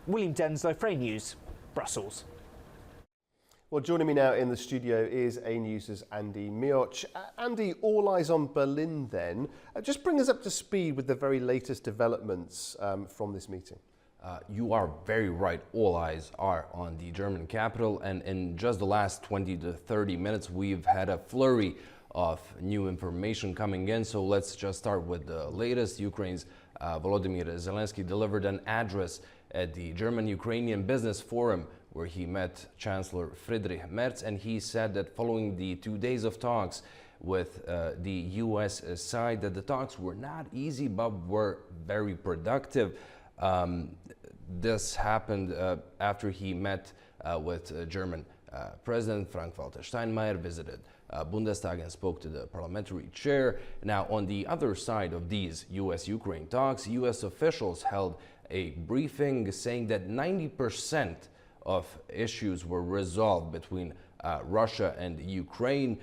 William Denslow, Frame News, Brussels. Well, joining me now in the studio is A News' Andy Mioch. Andy, all eyes on Berlin then. Just bring us up to speed with the very latest developments from this meeting. You are very right. All eyes are on the German capital, and in just the last 20 to 30 minutes, we've had a flurry of new information coming in. So let's just start with the latest. Ukraine's Volodymyr Zelensky delivered an address at the German-Ukrainian Business Forum, where he met Chancellor Friedrich Merz, and he said that following the 2 days of talks with the US side, that the talks were not easy but were very productive. This happened after he met with German President Frank-Walter Steinmeier, visited Bundestag and spoke to the parliamentary chair. Now, on the other side of these US-Ukraine talks, US officials held a briefing saying that 90% of issues were resolved between Russia and Ukraine.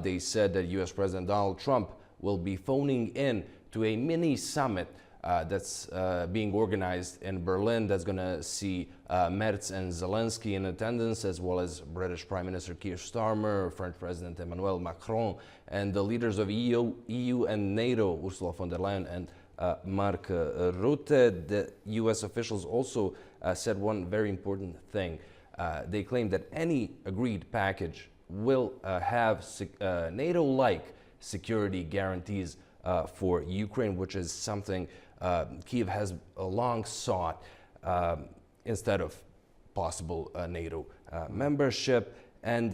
They said that US President Donald Trump will be phoning in to a mini summit that's being organized in Berlin, that's going to see Merz and Zelensky in attendance, as well as British Prime Minister Keir Starmer, French President Emmanuel Macron, and the leaders of EU and NATO, Ursula von der Leyen and Mark Rutte. The US officials also said one very important thing. They claim that any agreed package will have NATO-like security guarantees for Ukraine, which is something Kyiv has long sought instead of possible NATO membership. And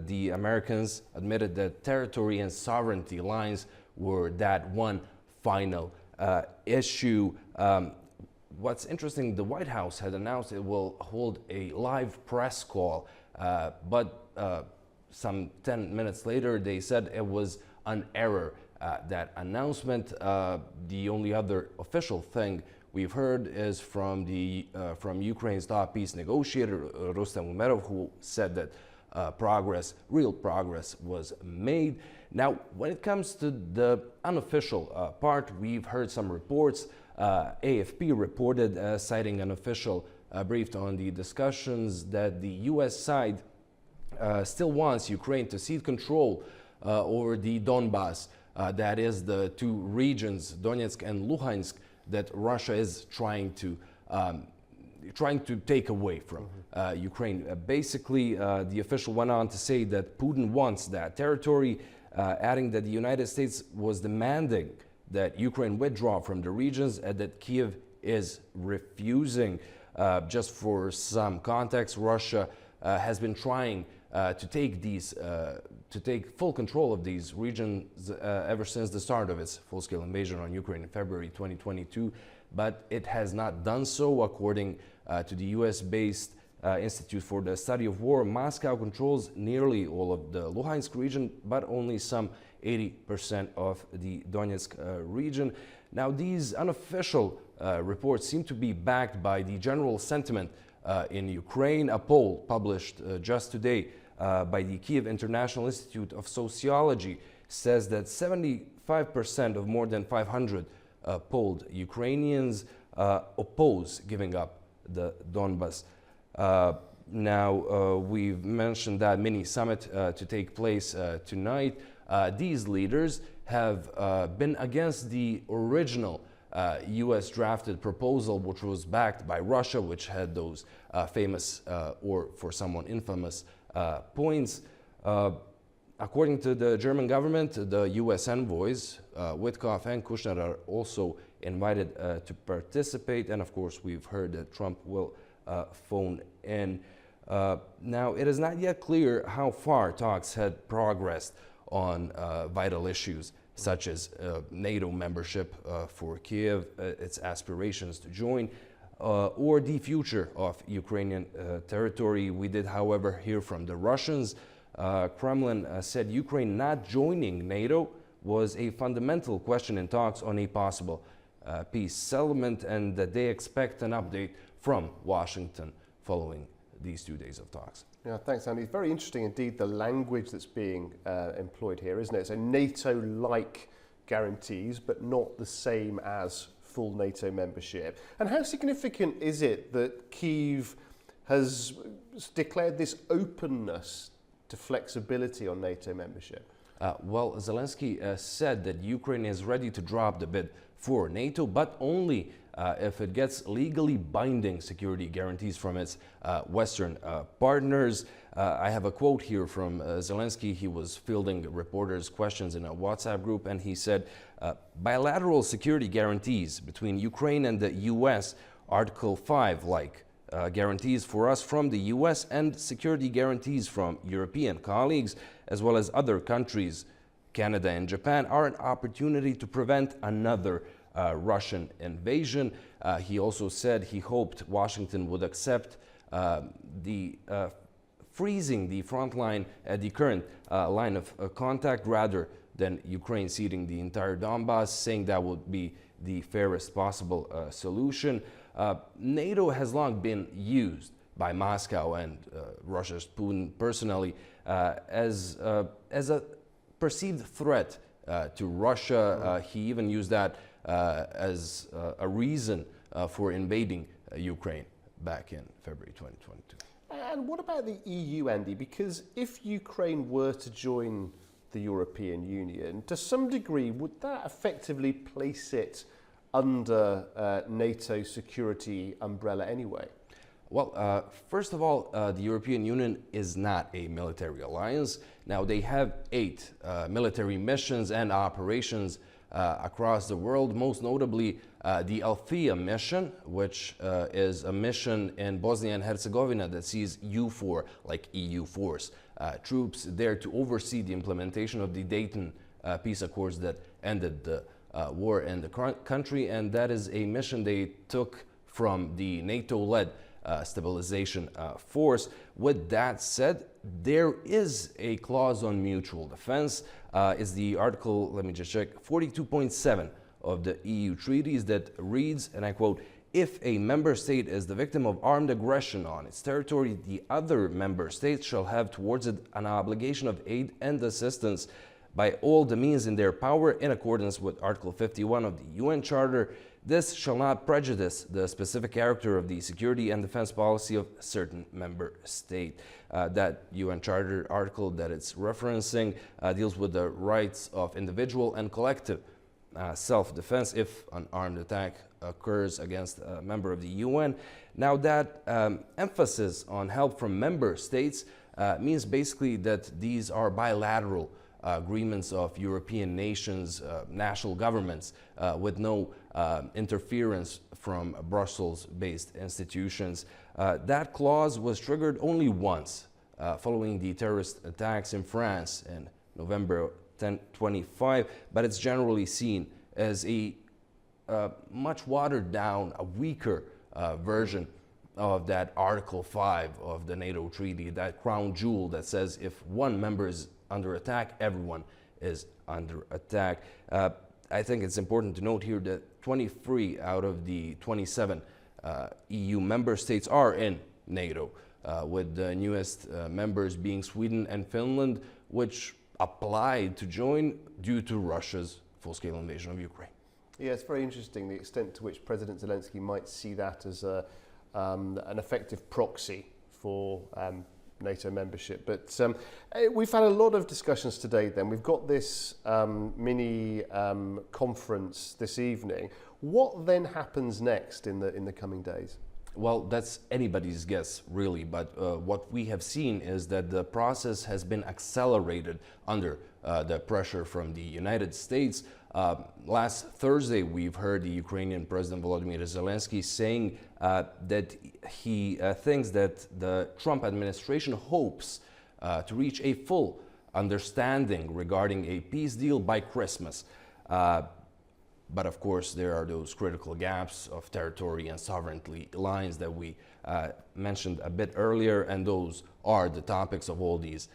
the Americans admitted that territory and sovereignty lines were that one final issue. What's interesting, the White House had announced it will hold a live press call, but some 10 minutes later they said it was an error. That announcement. The only other official thing we've heard is from Ukraine's top peace negotiator Rustem Umerov, who said that real progress was made. Now, when it comes to the unofficial part, we've heard some reports. AFP reported, citing an official briefed on the discussions, that the U.S. side still wants Ukraine to cede control over the Donbas. That is the two regions, Donetsk and Luhansk, that Russia is trying to take away from Ukraine. Basically, the official went on to say that Putin wants that territory, adding that the United States was demanding that Ukraine withdraw from the regions and that Kyiv is refusing. Just for some context, Russia has been trying to take full control of these regions ever since the start of its full-scale invasion on Ukraine in February 2022, but it has not done so. According to the US-based Institute for the Study of War, Moscow controls nearly all of the Luhansk region, but only some 80% of the Donetsk region. Now, these unofficial reports seem to be backed by the general sentiment in Ukraine. A poll published just today by the Kyiv International Institute of Sociology says that 75% of more than 500 polled Ukrainians oppose giving up the Donbas. Now, we've mentioned that mini summit to take place tonight. These leaders have been against the original US drafted proposal, which was backed by Russia, which had those famous or for someone infamous points. According to the German government, the US envoys, Witkoff and Kushner, are also invited to participate. And of course, we've heard that Trump will phone in. Now, it is not yet clear how far talks had progressed on vital issues such as NATO membership for Kyiv, its aspirations to join, or the future of Ukrainian territory. We did, however, hear from the Russians. Kremlin said Ukraine not joining NATO was a fundamental question in talks on a possible peace settlement, and that they expect an update from Washington following these 2 days of talks. Yeah, thanks, Andy. It's very interesting indeed, the language that's being employed here, isn't it? So NATO-like guarantees, but not the same as full NATO membership. And how significant is it that Kyiv has declared this openness to flexibility on NATO membership. Well, Zelensky said that Ukraine is ready to drop the bid for NATO, but only if it gets legally binding security guarantees from its Western partners. I have a quote here from Zelensky. He was fielding reporters' questions in a WhatsApp group, and he said, bilateral security guarantees between Ukraine and the US, Article 5, like guarantees for us from the US and security guarantees from European colleagues, as well as other countries, Canada and Japan, are an opportunity to prevent another Russian invasion. He also said he hoped Washington would accept freezing the front line at the current line of contact rather than Ukraine ceding the entire Donbass, saying that would be the fairest possible solution. NATO has long been used by Moscow and Russia's Putin personally as a perceived threat to Russia. He even used that as a reason for invading Ukraine back in February 2022. And what about the EU, Andy? Because if Ukraine were to join the European Union, to some degree, would that effectively place it under NATO security umbrella anyway? Well, first of all, the European Union is not a military alliance. Now, they have 8 military missions and operations across the world, most notably the Althea mission, which is a mission in Bosnia and Herzegovina that sees EUFOR, like EU force, troops there to oversee the implementation of the Dayton peace accords that ended the war in the country, and that is a mission they took from the NATO-led stabilization force. With that said, there is a clause on mutual defense. It's the article, let me just check, 42.7 of the EU treaties that reads, and I quote, if a member state is the victim of armed aggression on its territory, the other member states shall have towards it an obligation of aid and assistance by all the means in their power in accordance with Article 51 of the UN Charter. This shall not prejudice the specific character of the security and defense policy of certain member state. That UN Charter article that it's referencing deals with the rights of individual and collective self-defense if an armed attack occurs against a member of the UN. Now that emphasis on help from member states means basically that these are bilateral agreements of European nations, national governments, with no interference from Brussels-based institutions. That clause was triggered only once, following the terrorist attacks in France in November 1025, but it's generally seen as a much watered down, a weaker version of that Article 5 of the NATO treaty, that crown jewel that says if one member is under attack, everyone is under attack. I think it's important to note here that 23 out of the 27 EU member states are in NATO, with the newest members being Sweden and Finland, which applied to join due to Russia's full-scale invasion of Ukraine. Yeah, it's very interesting the extent to which President Zelensky might see that as an effective proxy for NATO membership. But we've had a lot of discussions today then. We've got this mini conference this evening. What then happens next in the coming days? Well, that's anybody's guess, really. But what we have seen is that the process has been accelerated under the pressure from the United States. Last Thursday, we've heard the Ukrainian President Volodymyr Zelensky saying that he thinks that the Trump administration hopes to reach a full understanding regarding a peace deal by Christmas. But of course, there are those critical gaps of territory and sovereignty lines that we mentioned a bit earlier, and those are the topics of all these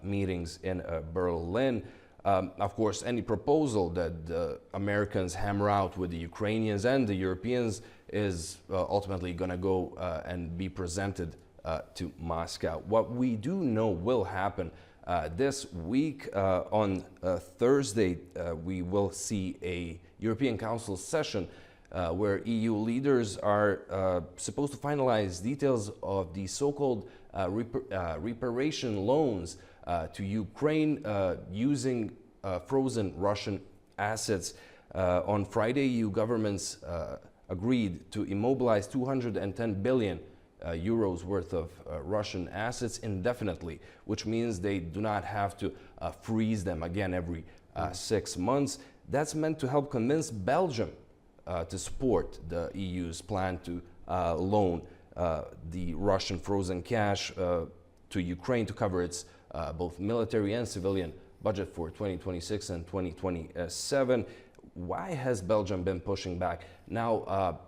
meetings in Berlin. Of course, any proposal that the Americans hammer out with the Ukrainians and the Europeans is ultimately going to go and be presented to Moscow. What we do know will happen this week, on Thursday, we will see a European Council session where EU leaders are supposed to finalize details of the so-called reparation loans to Ukraine using frozen Russian assets. On Friday, EU governments agreed to immobilize 210 billion euros worth of Russian assets indefinitely, which means they do not have to freeze them again every 6 months. That's meant to help convince Belgium to support the EU's plan to loan the Russian frozen cash to Ukraine to cover its both military and civilian budget for 2026 and 2027. Why has Belgium been pushing back? Now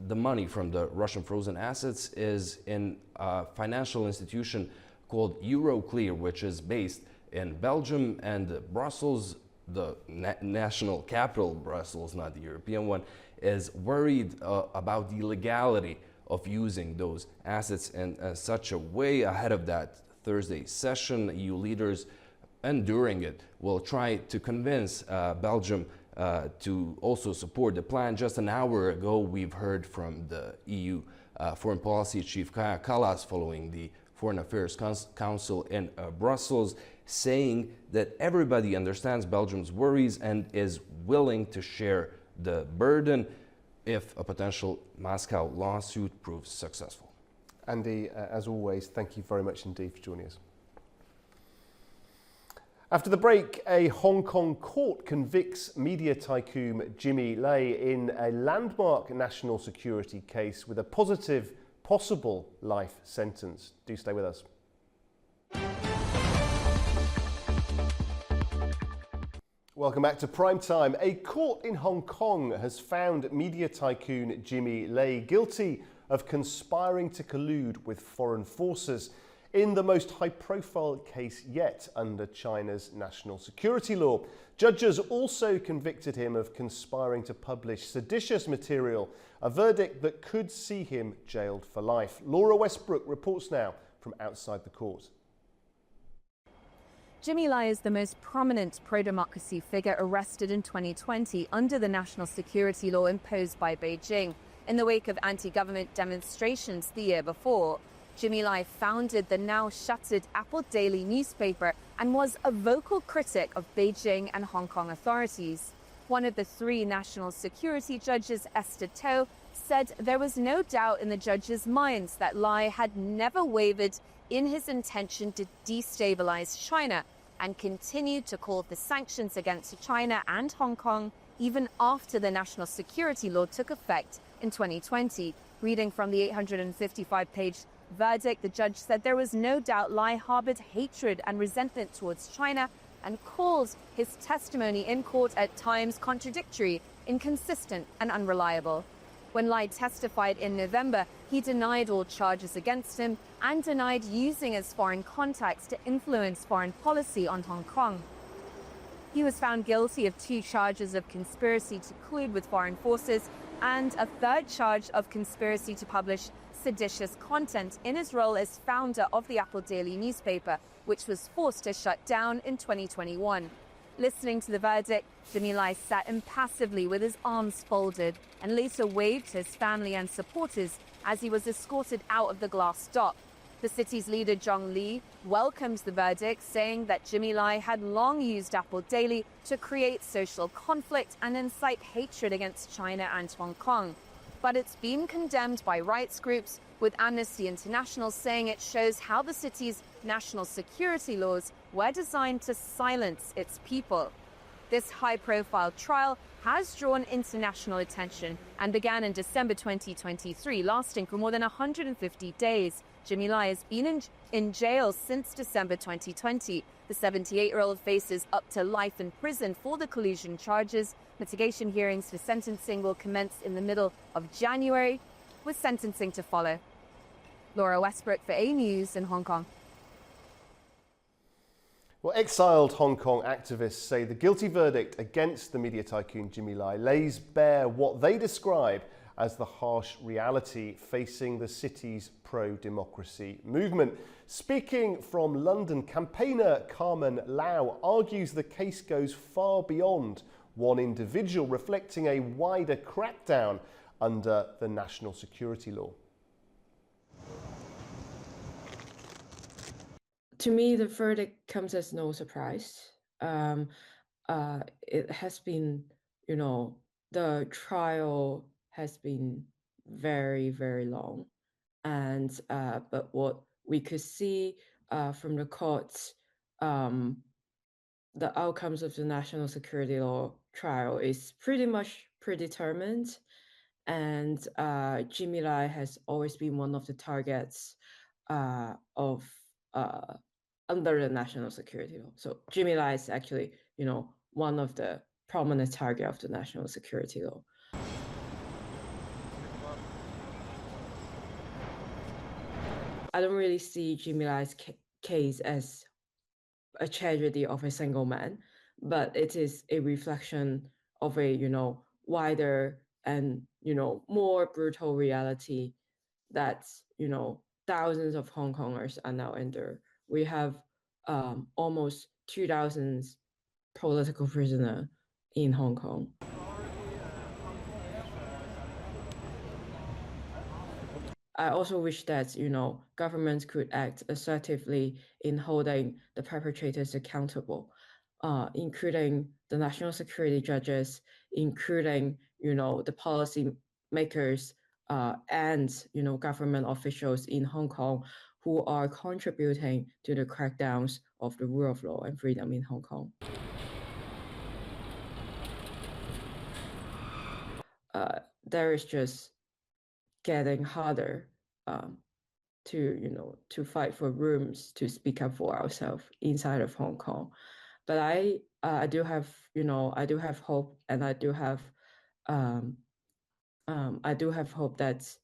the money from the Russian frozen assets is in a financial institution called Euroclear, which is based in Belgium, and Brussels, the national capital, Brussels, not the European one, is worried about the legality of using those assets in such a way. Ahead of that Thursday session, EU leaders, and during it, will try to convince Belgium to also support the plan. Just an hour ago, we've heard from the EU Foreign Policy Chief Kaja Kallas following the Foreign Affairs Council in Brussels, saying that everybody understands Belgium's worries and is willing to share the burden if a potential Moscow lawsuit proves successful. Andy, as always, thank you very much indeed for joining us. After the break, a Hong Kong court convicts media tycoon Jimmy Lai in a landmark national security case with a positive, possible life sentence. Do stay with us. Welcome back to Primetime. A court in Hong Kong has found media tycoon Jimmy Lai guilty of conspiring to collude with foreign forces in the most high-profile case yet under China's national security law. Judges also convicted him of conspiring to publish seditious material, a verdict that could see him jailed for life. Laura Westbrook reports now from outside the court. Jimmy Lai is the most prominent pro-democracy figure arrested in 2020 under the national security law imposed by Beijing in the wake of anti-government demonstrations the year before. Jimmy Lai founded the now shuttered Apple Daily newspaper and was a vocal critic of Beijing and Hong Kong authorities. One of the three national security judges, Esther To, said there was no doubt in the judges' minds that Lai had never wavered in his intention to destabilize China and continued to call for sanctions against China and Hong Kong even after the national security law took effect in 2020. Reading from the 855-page verdict, the judge said there was no doubt Lai harbored hatred and resentment towards China and called his testimony in court at times contradictory, inconsistent, and unreliable. When Lai testified in November, he denied all charges against him and denied using his foreign contacts to influence foreign policy on Hong Kong. He was found guilty of 2 charges of conspiracy to collude with foreign forces and a 3rd charge of conspiracy to publish seditious content in his role as founder of the Apple Daily newspaper, which was forced to shut down in 2021. Listening to the verdict, Jimmy Lai sat impassively with his arms folded and later waved to his family and supporters as he was escorted out of the glass dock. The city's leader, Zhong Li, welcomes the verdict, saying that Jimmy Lai had long used Apple Daily to create social conflict and incite hatred against China and Hong Kong. But it's been condemned by rights groups, with Amnesty International saying it shows how the city's national security laws were designed to silence its people. This high-profile trial has drawn international attention and began in December 2023, lasting for more than 150 days. Jimmy Lai has been in jail since December 2020. The 78-year-old faces up to life in prison for the collusion charges. Mitigation hearings for sentencing will commence in the middle of January, with sentencing to follow. Laura Westbrook for A News in Hong Kong. Well, exiled Hong Kong activists say the guilty verdict against the media tycoon Jimmy Lai lays bare what they describe as the harsh reality facing the city's pro-democracy movement. Speaking from London, campaigner Carmen Lau argues the case goes far beyond one individual, reflecting a wider crackdown under the national security law. To me, the verdict comes as no surprise. It has been, the trial has been very, very long. And but what we could see from the courts, the outcomes of the national security law trial is pretty much predetermined. And Jimmy Lai has always been one of the targets of under the national security law. So Jimmy Lai is actually, one of the prominent target of the national security law. I don't really see Jimmy Lai's case as a tragedy of a single man, but it is a reflection of a, wider and, more brutal reality that, thousands of Hong Kongers are now under. We have almost 2,000 political prisoners in Hong Kong. I also wish that, governments could act assertively in holding the perpetrators accountable, including the national security judges, including, the policy makers and, government officials in Hong Kong who are contributing to the crackdowns of the rule of law and freedom in Hong Kong. There is just getting harder to fight for rooms to speak up for ourselves inside of Hong Kong. But I do have hope, and I do have hope that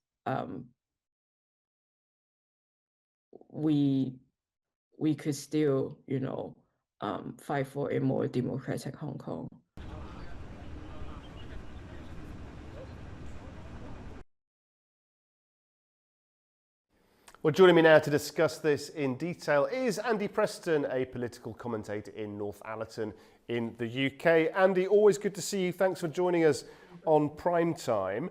we could still fight for a more democratic Hong Kong. Well, joining me now to discuss this in detail is Andy Preston, a political commentator in North Allerton in the UK. Andy, always good to see you. Thanks for joining us on Prime Time.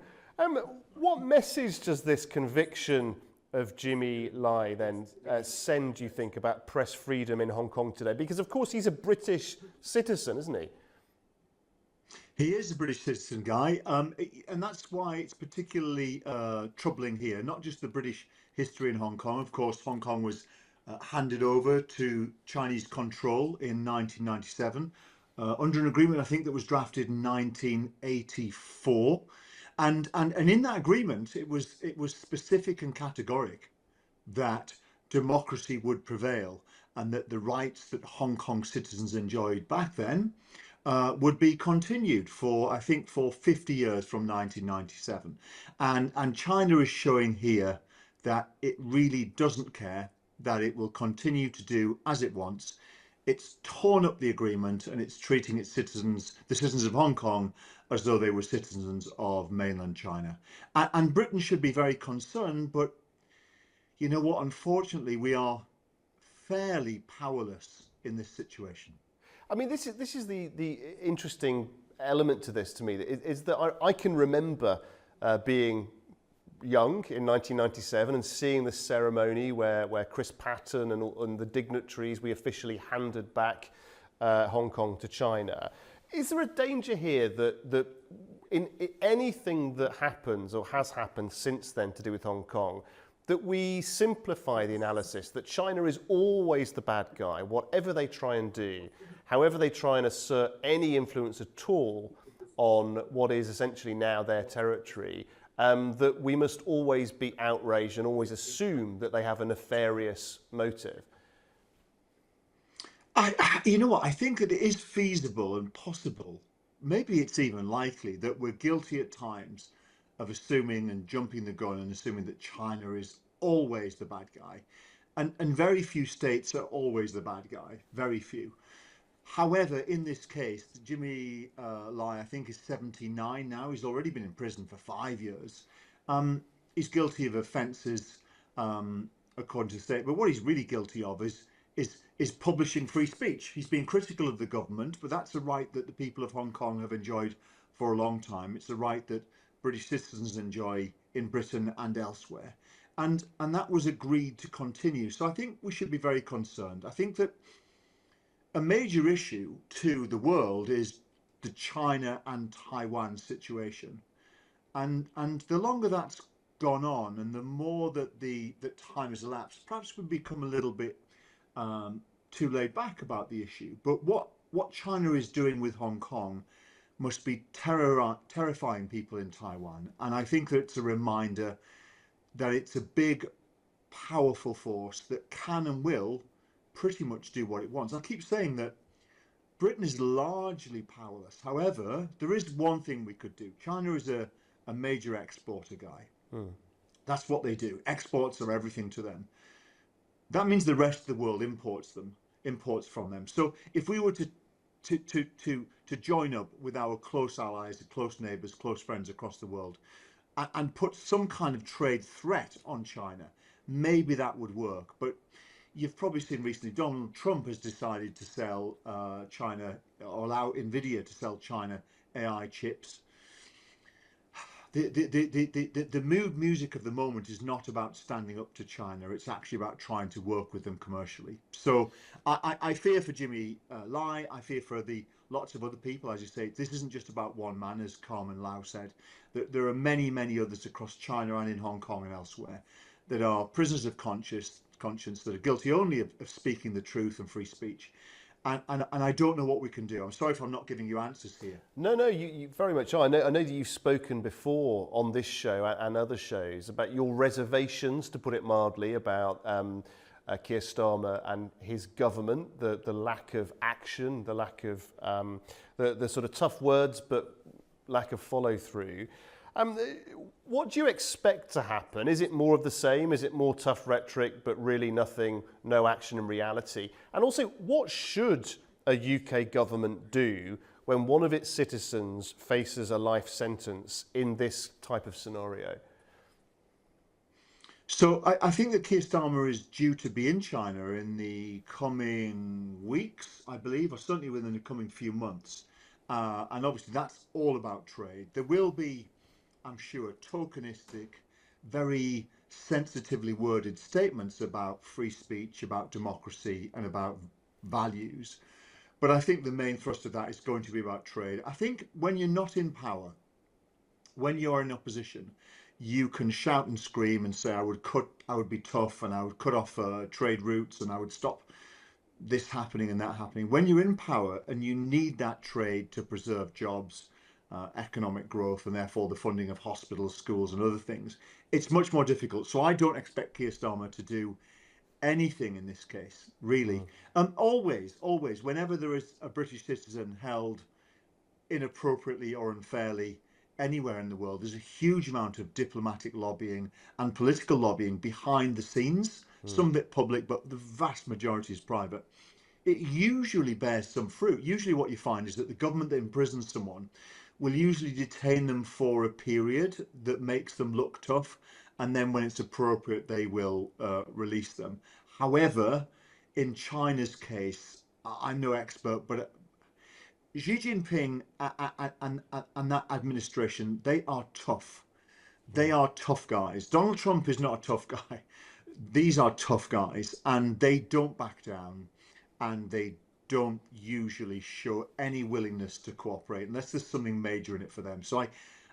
What message does this conviction of Jimmy Lai then send, you think, about press freedom in Hong Kong today? Because, of course, he's a British citizen, isn't he? He is a British citizen, Guy, and that's why it's particularly troubling here, not just the British history in Hong Kong. Of course, Hong Kong was handed over to Chinese control in 1997 under an agreement, I think, that was drafted in 1984. And in that agreement, it was specific and categoric that democracy would prevail and that the rights that Hong Kong citizens enjoyed back then would be continued for 50 years from 1997. And China is showing here that it really doesn't care, that it will continue to do as it wants. It's torn up the agreement and it's treating its citizens, the citizens of Hong Kong, as though they were citizens of mainland China. And Britain should be very concerned, but you know what, unfortunately, we are fairly powerless in this situation. I mean, this is the interesting element to this to me, is that I can remember being young in 1997 and seeing the ceremony where Chris Patten and the dignitaries, we officially handed back Hong Kong to China. Is there a danger here that in anything that happens or has happened since then to do with Hong Kong, that we simplify the analysis, that China is always the bad guy, whatever they try and do, however they try and assert any influence at all on what is essentially now their territory, that we must always be outraged and always assume that they have a nefarious motive? You know what, I think that it is feasible and possible, maybe it's even likely, that we're guilty at times of assuming and jumping the gun and assuming that China is always the bad guy. And very few states are always the bad guy, very few. However, in this case, Jimmy Lai, I think, is 79 now. He's already been in prison for 5 years. He's guilty of offences, according to the state. But what he's really guilty of is is publishing free speech. He's been critical of the government, but that's a right that the people of Hong Kong have enjoyed for a long time. It's a right that British citizens enjoy in Britain and elsewhere. And that was agreed to continue. So I think we should be very concerned. I think that a major issue to the world is the China and Taiwan situation. And the longer that's gone on and the more that that time has elapsed, perhaps we've become a little bit too laid back about the issue. But what China is doing with Hong Kong must be terrifying people in Taiwan. And I think that it's a reminder that it's a big, powerful force that can and will pretty much do what it wants. I keep saying that Britain is largely powerless. However, there is one thing we could do. China is a major exporter, Guy. That's what they do. Exports are everything to them. That means the rest of the world imports from them. So if we were to join up with our close allies, close neighbours, close friends across the world, and put some kind of trade threat on China, maybe that would work. But you've probably seen recently, Donald Trump has decided to sell China, or allow NVIDIA to sell China AI chips. The mood music of the moment is not about standing up to China. It's actually about trying to work with them commercially. So I fear for Jimmy Lai. I fear for the lots of other people. As you say, this isn't just about one man, as Carmen Lau said. There are many, many others across China and in Hong Kong and elsewhere that are prisoners of conscience that are guilty only of speaking the truth and free speech. And I don't know what we can do. I'm sorry if I'm not giving you answers here. No, you very much are. I know that you've spoken before on this show and other shows about your reservations, to put it mildly, about Keir Starmer and his government, the lack of action, the lack of the sort of tough words, but lack of follow through. What do you expect to happen? Is it more of the same? Is it more tough rhetoric, but really nothing, no action in reality? And also, what should a UK government do when one of its citizens faces a life sentence in this type of scenario? So I think that Keir Starmer is due to be in China in the coming weeks, I believe, or certainly within the coming few months. And obviously that's all about trade. There will be, I'm sure, tokenistic, very sensitively worded statements about free speech, about democracy and about values. But I think the main thrust of that is going to be about trade. I think when you're not in power, when you're in opposition, you can shout and scream and say, I would be tough and I would cut off trade routes and I would stop this happening and that happening. When you're in power and you need that trade to preserve jobs, economic growth, and therefore the funding of hospitals, schools and other things, it's much more difficult. So I don't expect Keir Starmer to do anything in this case, really. Always, whenever there is a British citizen held inappropriately or unfairly anywhere in the world, there's a huge amount of diplomatic lobbying and political lobbying behind the scenes, some bit public, but the vast majority is private. It usually bears some fruit. Usually what you find is that the government that imprisons someone will usually detain them for a period that makes them look tough, and then when it's appropriate they will release them. However, in China's case, I'm no expert, but Xi Jinping and that administration, they are tough. They are tough guys. Donald Trump is not a tough guy. These are tough guys, and they don't back down, and they don't usually show any willingness to cooperate unless there's something major in it for them. So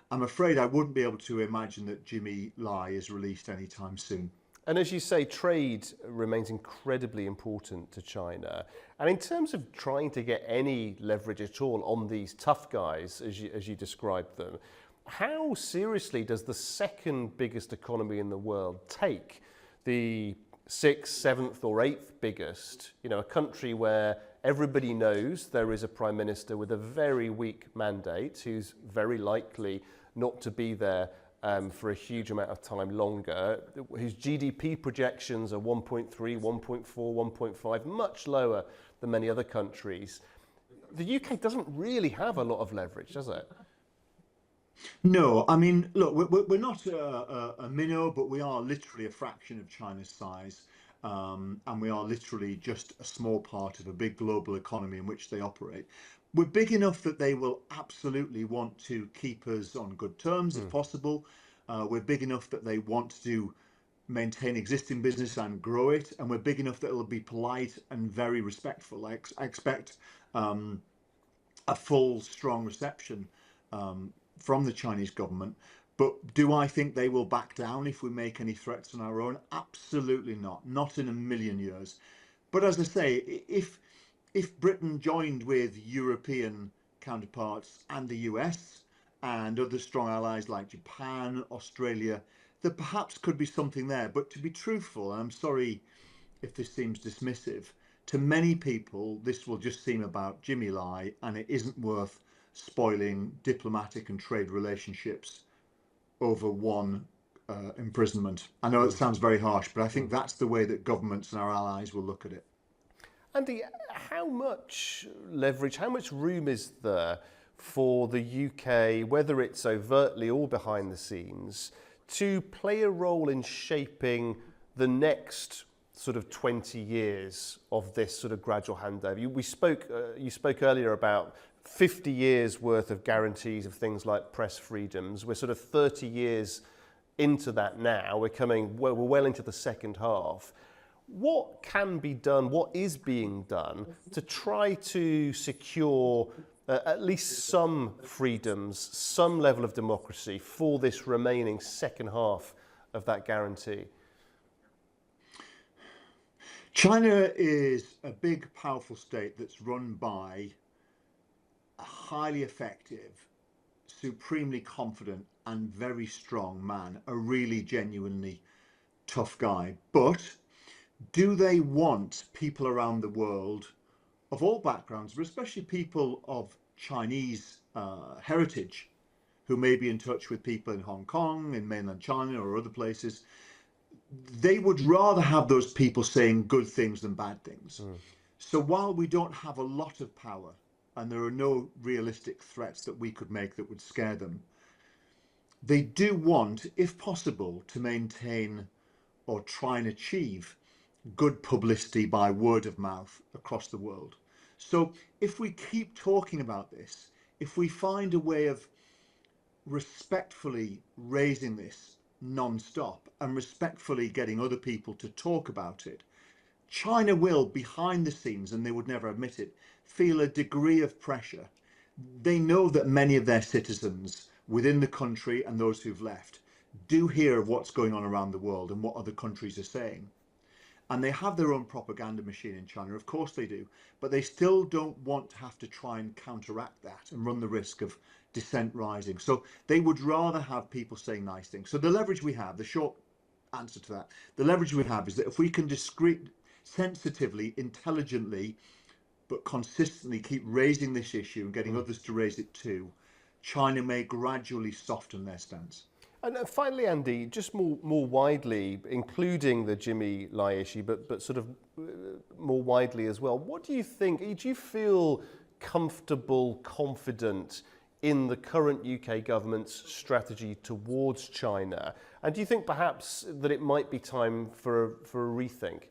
I'm afraid I wouldn't be able to imagine that Jimmy Lai is released anytime soon. And as you say, trade remains incredibly important to China. And in terms of trying to get any leverage at all on these tough guys, as you described them, how seriously does the second biggest economy in the world take the 6th, 7th or 8th biggest, a country where everybody knows there is a prime minister with a very weak mandate who's very likely not to be there for a huge amount of time longer, whose GDP projections are 1.3, 1.4, 1.5, much lower than many other countries. The UK doesn't really have a lot of leverage, does it? No, I mean, look, we're not a minnow, but we are literally a fraction of China's size. and we are literally just a small part of a big global economy in which they operate. We're big enough that they will absolutely want to keep us on good terms if possible. We're big enough that they want to maintain existing business and grow it, and we're big enough that it'll be polite and very respectful. I expect a full, strong reception from the Chinese government. But do I think they will back down if we make any threats on our own? Absolutely not. Not in a million years. But as I say, if Britain joined with European counterparts and the US and other strong allies like Japan, Australia, there perhaps could be something there. But to be truthful, and I'm sorry if this seems dismissive, to many people, this will just seem about Jimmy Lai, and it isn't worth spoiling diplomatic and trade relationships over one imprisonment. I know it sounds very harsh, but I think that's the way that governments and our allies will look at it. Andy, how much leverage, how much room is there for the UK, whether it's overtly or behind the scenes, to play a role in shaping the next sort of 20 years of this sort of gradual handover? You spoke earlier about 50 years worth of guarantees of things like press freedoms. We're sort of 30 years into that now. We're well into the second half. What can be done, what is being done to try to secure at least some freedoms, some level of democracy for this remaining second half of that guarantee? China is a big, powerful state that's run by a highly effective, supremely confident and very strong man, a really genuinely tough guy. But do they want people around the world of all backgrounds, but especially people of Chinese heritage, who may be in touch with people in Hong Kong, in mainland China or other places? They would rather have those people saying good things than bad things. So while we don't have a lot of power and there are no realistic threats that we could make that would scare them, they do want, if possible, to maintain or try and achieve good publicity by word of mouth across the world. So if we keep talking about this, if we find a way of respectfully raising this non-stop and respectfully getting other people to talk about it, China will, behind the scenes, and they would never admit it, feel a degree of pressure. They know that many of their citizens within the country and those who've left do hear of what's going on around the world and what other countries are saying. And they have their own propaganda machine in China, of course they do, but they still don't want to have to try and counteract that and run the risk of dissent rising. So they would rather have people saying nice things. So the leverage we have, the short answer to that, the leverage we have is that if we can sensitively, intelligently, but consistently keep raising this issue and getting others to raise it too, China may gradually soften their stance. And finally, Andy, just more widely, including the Jimmy Lai issue, but sort of more widely as well, what do you think? Do you feel comfortable, confident in the current UK government's strategy towards China? And do you think perhaps that it might be time for a rethink?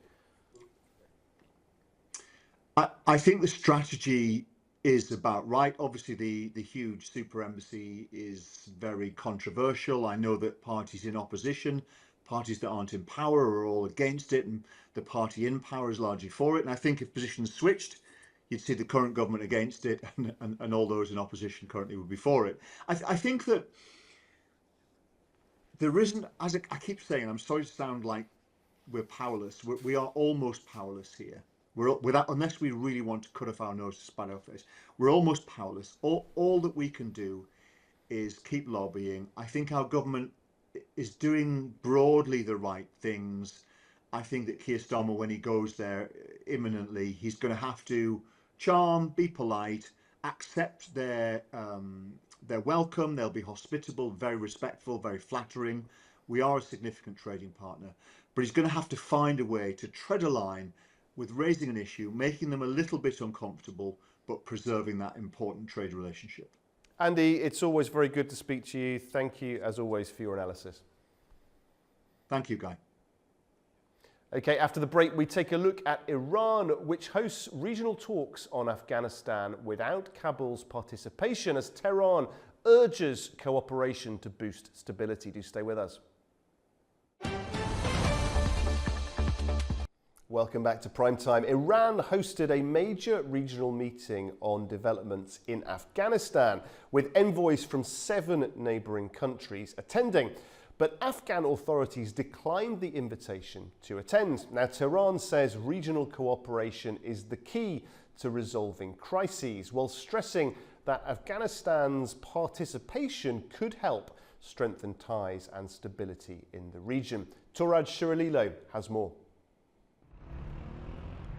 I think the strategy is about right. Obviously, the huge super embassy is very controversial. I know that parties in opposition, parties that aren't in power, are all against it, and the party in power is largely for it. And I think if positions switched, you'd see the current government against it, and all those in opposition currently would be for it. I think that there isn't, as I keep saying, I'm sorry to sound like we're powerless. We are almost powerless here. Unless we really want to cut off our nose to spite our face, we're almost powerless. All that we can do is keep lobbying. I think our government is doing broadly the right things. I think that Keir Starmer, when he goes there imminently, he's going to have to charm, be polite, accept their welcome. They'll be hospitable, very respectful, very flattering. We are a significant trading partner, but he's going to have to find a way to tread a line with raising an issue, making them a little bit uncomfortable, but preserving that important trade relationship. Andy, it's always very good to speak to you. Thank you, as always, for your analysis. Thank you, Guy. Okay, after the break, we take a look at Iran, which hosts regional talks on Afghanistan without Kabul's participation as Tehran urges cooperation to boost stability. Do stay with us. Welcome back to Primetime. Iran hosted a major regional meeting on developments in Afghanistan with envoys from 7 neighbouring countries attending. But Afghan authorities declined the invitation to attend. Now, Tehran says regional cooperation is the key to resolving crises, while stressing that Afghanistan's participation could help strengthen ties and stability in the region. Touraj Shiralilo has more.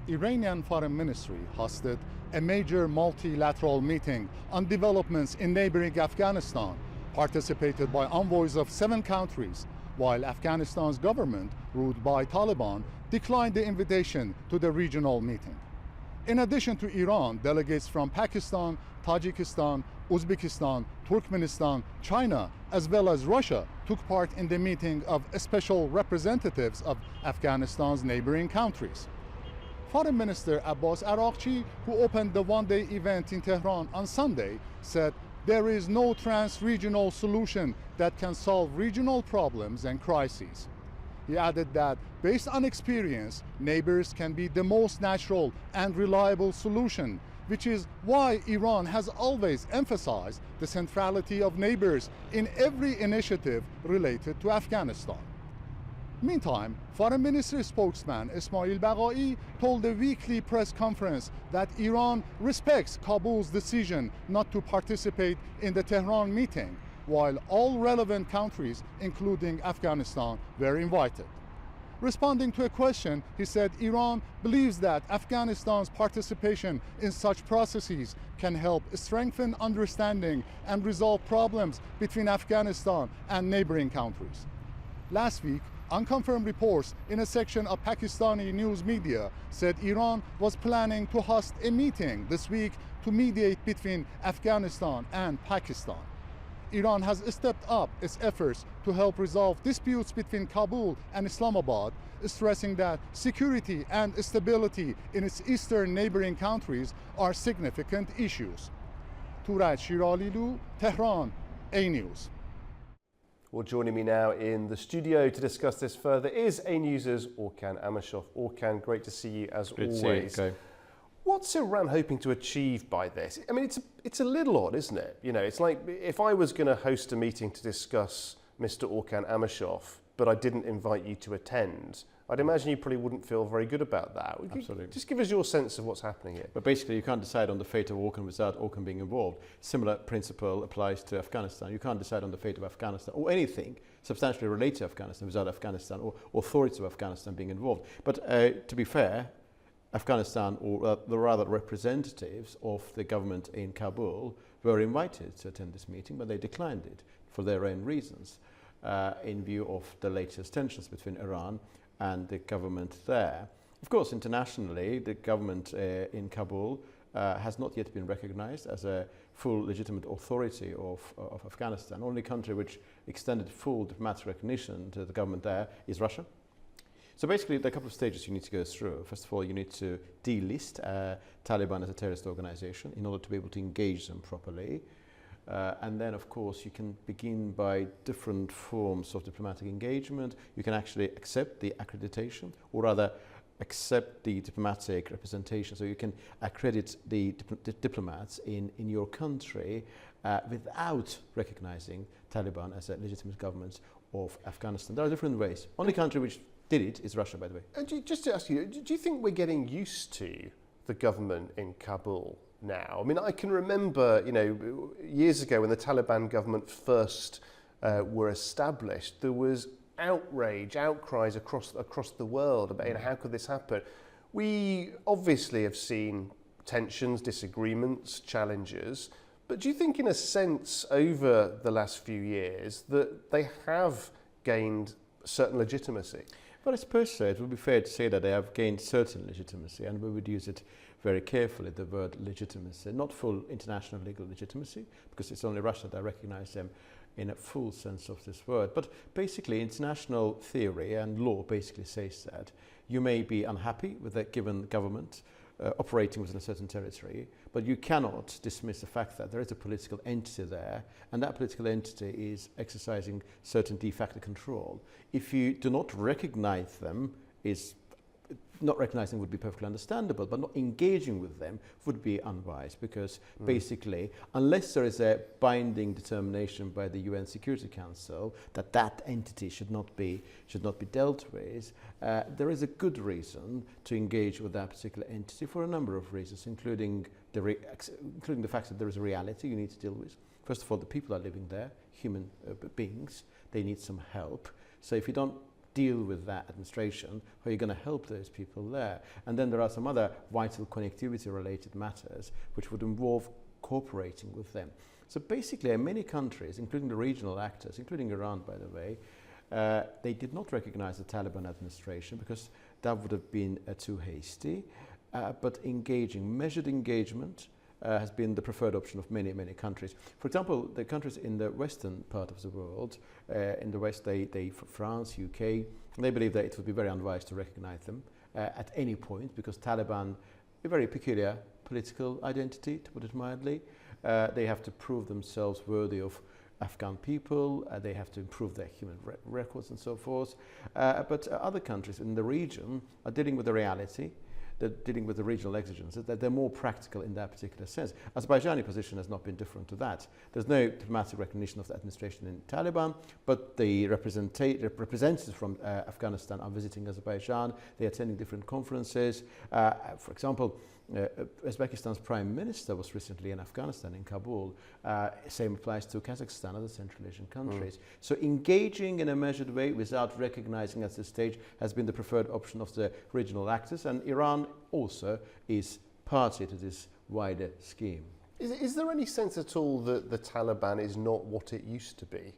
Iranian Foreign Ministry hosted a major multilateral meeting on developments in neighboring Afghanistan, participated by envoys of 7 countries, while Afghanistan's government, ruled by Taliban, declined the invitation to the regional meeting. In addition to Iran, delegates from Pakistan, Tajikistan, Uzbekistan, Turkmenistan, China, as well as Russia took part in the meeting of special representatives of Afghanistan's neighboring countries. Foreign Minister Abbas Araghchi, who opened the one-day event in Tehran on Sunday, said there is no trans-regional solution that can solve regional problems and crises. He added that, based on experience, neighbors can be the most natural and reliable solution, which is why Iran has always emphasized the centrality of neighbors in every initiative related to Afghanistan. Meantime, Foreign Ministry spokesman Ismail Baghai told a weekly press conference that Iran respects Kabul's decision not to participate in the Tehran meeting, while all relevant countries, including Afghanistan, were invited. Responding to a question, he said Iran believes that Afghanistan's participation in such processes can help strengthen understanding and resolve problems between Afghanistan and neighboring countries. Last week, unconfirmed reports in a section of Pakistani news media said Iran was planning to host a meeting this week to mediate between Afghanistan and Pakistan. Iran has stepped up its efforts to help resolve disputes between Kabul and Islamabad, stressing that security and stability in its eastern neighboring countries are significant issues. Touraj Shiralilo, Tehran, A News. Well, joining me now in the studio to discuss this further is A News's Orkan Amashov. Orkan, great to see you as always. Okay. What's Iran hoping to achieve by this? I mean, it's a little odd, isn't it? You know, it's like if I was going to host a meeting to discuss Mr. Orkan Amashov, but I didn't invite you to attend, I'd imagine you probably wouldn't feel very good about that. Absolutely. Just give us your sense of what's happening here. But basically, you can't decide on the fate of Orkan without Orkan being involved. Similar principle applies to Afghanistan. You can't decide on the fate of Afghanistan or anything substantially related to Afghanistan without Afghanistan or authorities of Afghanistan being involved. But to be fair, Afghanistan, or the rather representatives of the government in Kabul, were invited to attend this meeting, but they declined it for their own reasons in view of the latest tensions between Iran and the government there. Of course, internationally, the government in Kabul has not yet been recognized as a full legitimate authority of Afghanistan. The only country which extended full diplomatic recognition to the government there is Russia. So basically, there are a couple of stages you need to go through. First of all, you need to delist Taliban as a terrorist organization in order to be able to engage them properly. And then, of course, you can begin by different forms of diplomatic engagement. You can actually accept the accreditation, or rather accept the diplomatic representation. So you can accredit the diplomats in your country without recognizing Taliban as a legitimate government of Afghanistan. There are different ways. Only country which did it is Russia, by the way. And just to ask you, do you think we're getting used to the government in Kabul now? I mean, I can remember, you know, years ago when the Taliban government first were established, there was outrage, outcries across the world about, you know, how could this happen? We obviously have seen tensions, disagreements, challenges, but do you think in a sense over the last few years that they have gained certain legitimacy? Well, I suppose so. It would be fair to say that they have gained certain legitimacy, and we would use it very carefully, the word legitimacy. Not full international legal legitimacy, because it's only Russia that recognises them in a full sense of this word. But basically, international theory and law basically says that you may be unhappy with a given government operating within a certain territory, but you cannot dismiss the fact that there is a political entity there, and that political entity is exercising certain de facto control. If you do not recognize them, not recognizing would be perfectly understandable, but not engaging with them would be unwise, because basically, unless there is a binding determination by the UN Security Council that that entity should not be dealt with, there is a good reason to engage with that particular entity for a number of reasons, including the fact that there is a reality you need to deal with. First of all, the people are living there, human beings. They need some help. So if you don't deal with that administration, how are you going to help those people there? And then there are some other vital connectivity related matters which would involve cooperating with them. So basically, in many countries, including the regional actors, including Iran, by the way, they did not recognize the Taliban administration because that would have been too hasty. But measured engagement has been the preferred option of many, many countries. For example, the countries in the western part of the world, in the West, France, UK, they believe that it would be very unwise to recognize them at any point, because Taliban, a very peculiar political identity, to put it mildly. They have to prove themselves worthy of Afghan people, they have to improve their human records and so forth. But other countries in the region are dealing with the reality. They're dealing with the regional exigencies, that they're more practical in that particular sense. Azerbaijani position has not been different to that. There's no diplomatic recognition of the administration in Taliban, but the representatives from Afghanistan are visiting Azerbaijan. They're attending different conferences. For example, Uzbekistan's Prime Minister was recently in Afghanistan, in Kabul. Same applies to Kazakhstan, other Central Asian countries. So engaging in a measured way without recognizing at this stage has been the preferred option of the regional actors, and Iran also is party to this wider scheme. Is there any sense at all that the Taliban is not what it used to be?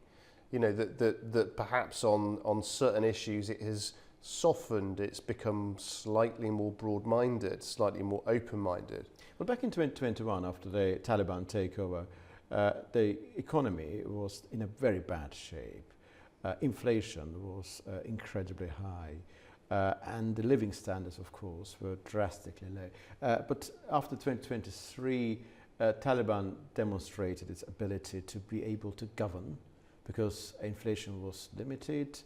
You know, that perhaps on certain issues it has softened, it's become slightly more broad-minded, slightly more open-minded? Well, back in 2021, after the Taliban takeover, the economy was in a very bad shape. Inflation was incredibly high, and the living standards, of course, were drastically low. But after 2023, Taliban demonstrated its ability to be able to govern, because inflation was limited,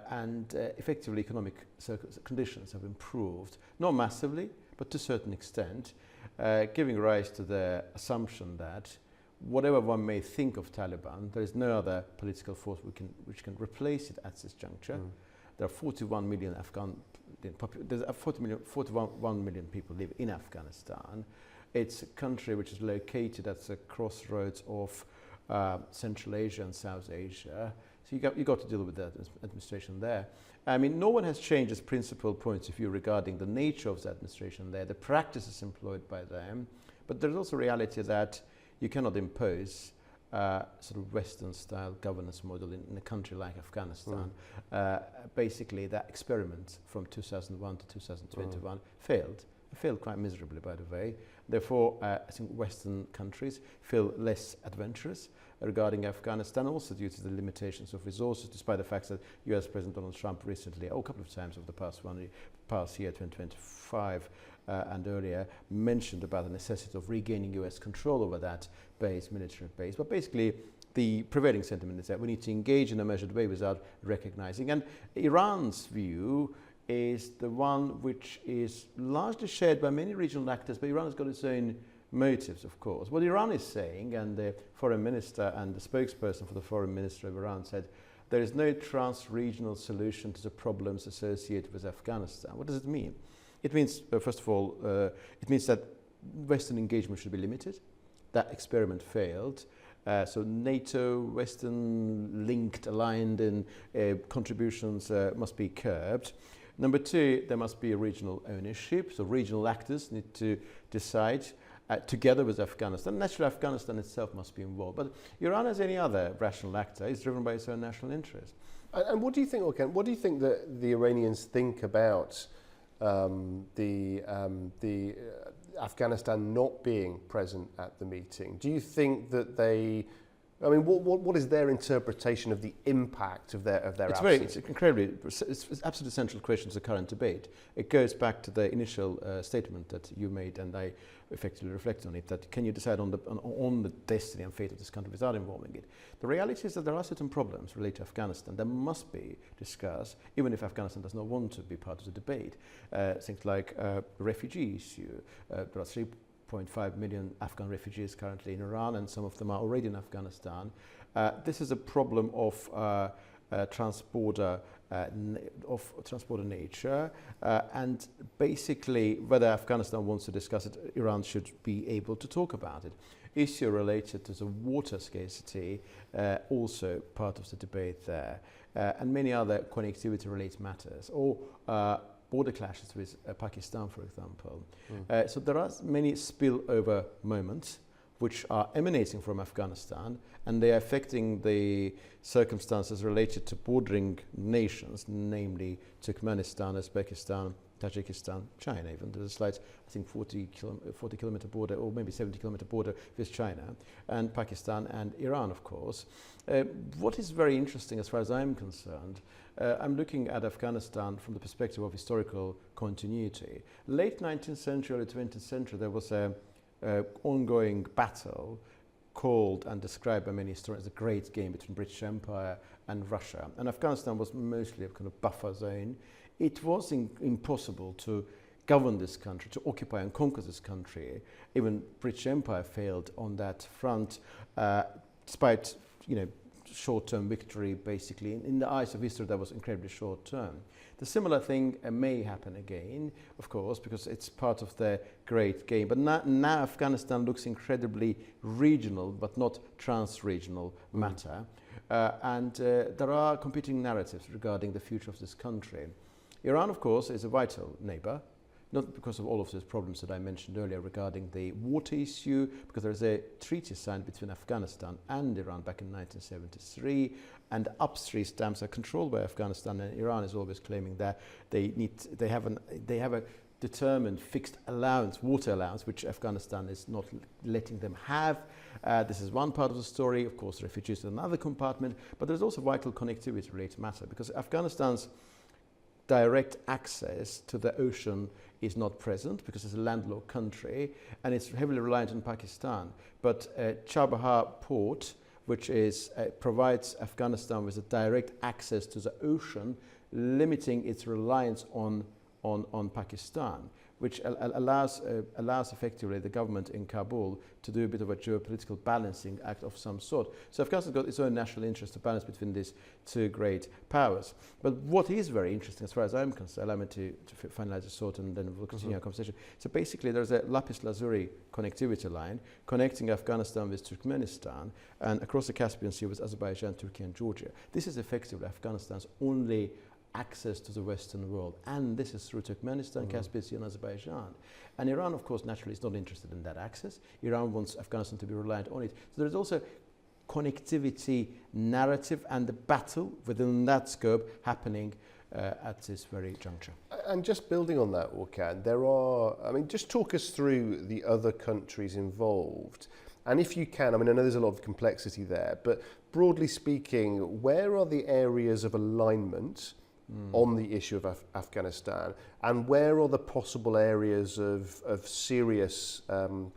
and effectively economic conditions have improved, not massively, but to a certain extent, giving rise to the assumption that whatever one may think of Taliban, there is no other political force which can replace it at this juncture. There are 41 million there's 41 million people live in Afghanistan. It's a country which is located at the crossroads of Central Asia and South Asia. So you got to deal with that administration there. I mean, no one has changed its principal points of view regarding the nature of the administration there, the practices employed by them, but there's also a reality that you cannot impose sort of Western-style governance model in a country like Afghanistan. Basically, that experiment from 2001 to 2021 failed quite miserably, by the way. Therefore, I think Western countries feel less adventurous regarding Afghanistan, also due to the limitations of resources, despite the fact that US President Donald Trump recently, a couple of times over the past year, 2025, and earlier, mentioned about the necessity of regaining US control over that military base. But basically, the prevailing sentiment is that we need to engage in a measured way without recognizing. And Iran's view is the one which is largely shared by many regional actors, but Iran has got its own motives, of course. What Iran is saying, and the foreign minister and the spokesperson for the foreign minister of Iran said, there is no trans-regional solution to the problems associated with Afghanistan. What does it mean? It means, first of all, it means that Western engagement should be limited. That experiment failed. So NATO, Western-linked, aligned in contributions must be curbed. Number two, there must be a regional ownership. So regional actors need to decide together with Afghanistan. Naturally, Afghanistan itself must be involved. But Iran, as any other rational actor, is driven by its own national interest. And what do you think, Orkan, what do you think that the Iranians think about the Afghanistan not being present at the meeting? Do you think that they I mean, what is their interpretation of the impact of their absence? It's absolutely central question to the current debate. It goes back to the initial statement that you made, and I effectively reflect on it, that can you decide on the destiny and fate of this country without involving it? The reality is that there are certain problems related to Afghanistan that must be discussed, even if Afghanistan does not want to be part of the debate. Things like the refugee issue. There are 3.5 million Afghan refugees currently in Iran, and some of them are already in Afghanistan. This is a problem of transborder nature, and basically whether Afghanistan wants to discuss it, Iran should be able to talk about it. Issue related to the water scarcity, also part of the debate there, and many other connectivity related matters, or border clashes with Pakistan, for example. So there are many spillover moments which are emanating from Afghanistan, and they are affecting the circumstances related to bordering nations, namely Turkmenistan, Uzbekistan, Tajikistan, China even. There's a slight, I think, 40 kilometer border, or maybe 70 kilometer border with China, and Pakistan and Iran, of course. What is very interesting as far as I'm concerned, I'm looking at Afghanistan from the perspective of historical continuity. Late 19th century, early 20th century, there was a ongoing battle called and described by many historians the Great Game between British Empire and Russia. And Afghanistan was mostly a kind of buffer zone. It was impossible to govern this country, to occupy and conquer this country. Even British Empire failed on that front, despite, short-term victory, basically. In the eyes of history, that was incredibly short-term. The similar thing may happen again, of course, because it's part of the Great Game. But now Afghanistan looks incredibly regional, but not trans-regional matter. And there are competing narratives regarding the future of this country. Iran, of course, is a vital neighbor, not because of all of those problems that I mentioned earlier regarding the water issue, because there is a treaty signed between Afghanistan and Iran back in 1973, and upstream dams are controlled by Afghanistan, and Iran is always claiming that they have a determined fixed allowance, water allowance, which Afghanistan is not letting them have. This is one part of the story. Of course, refugees is another compartment, but there's also vital connectivity related matter, because Afghanistan's direct access to the ocean is not present because it's a landlocked country, and it's heavily reliant on Pakistan. But Chabahar port, which provides Afghanistan with a direct access to the ocean, limiting its reliance on Pakistan, which allows effectively the government in Kabul to do a bit of a geopolitical balancing act of some sort. So Afghanistan's got its own national interest to balance between these two great powers. But what is very interesting, as far as I'm concerned, allow me to finalize this thought and then we'll continue our conversation. So basically there's a lapis lazuli connectivity line connecting Afghanistan with Turkmenistan and across the Caspian Sea with Azerbaijan, Turkey and Georgia. This is effectively Afghanistan's only access to the Western world, and this is through Turkmenistan, Caspian Sea and Azerbaijan. And Iran, of course, naturally is not interested in that access. Iran wants Afghanistan to be reliant on it. So there is also connectivity narrative and the battle within that scope happening at this very juncture. And just building on that, Orkan, just talk us through the other countries involved. And if you can, I know there's a lot of complexity there, but broadly speaking, where are the areas of alignment on the issue of Afghanistan, and where are the possible areas of serious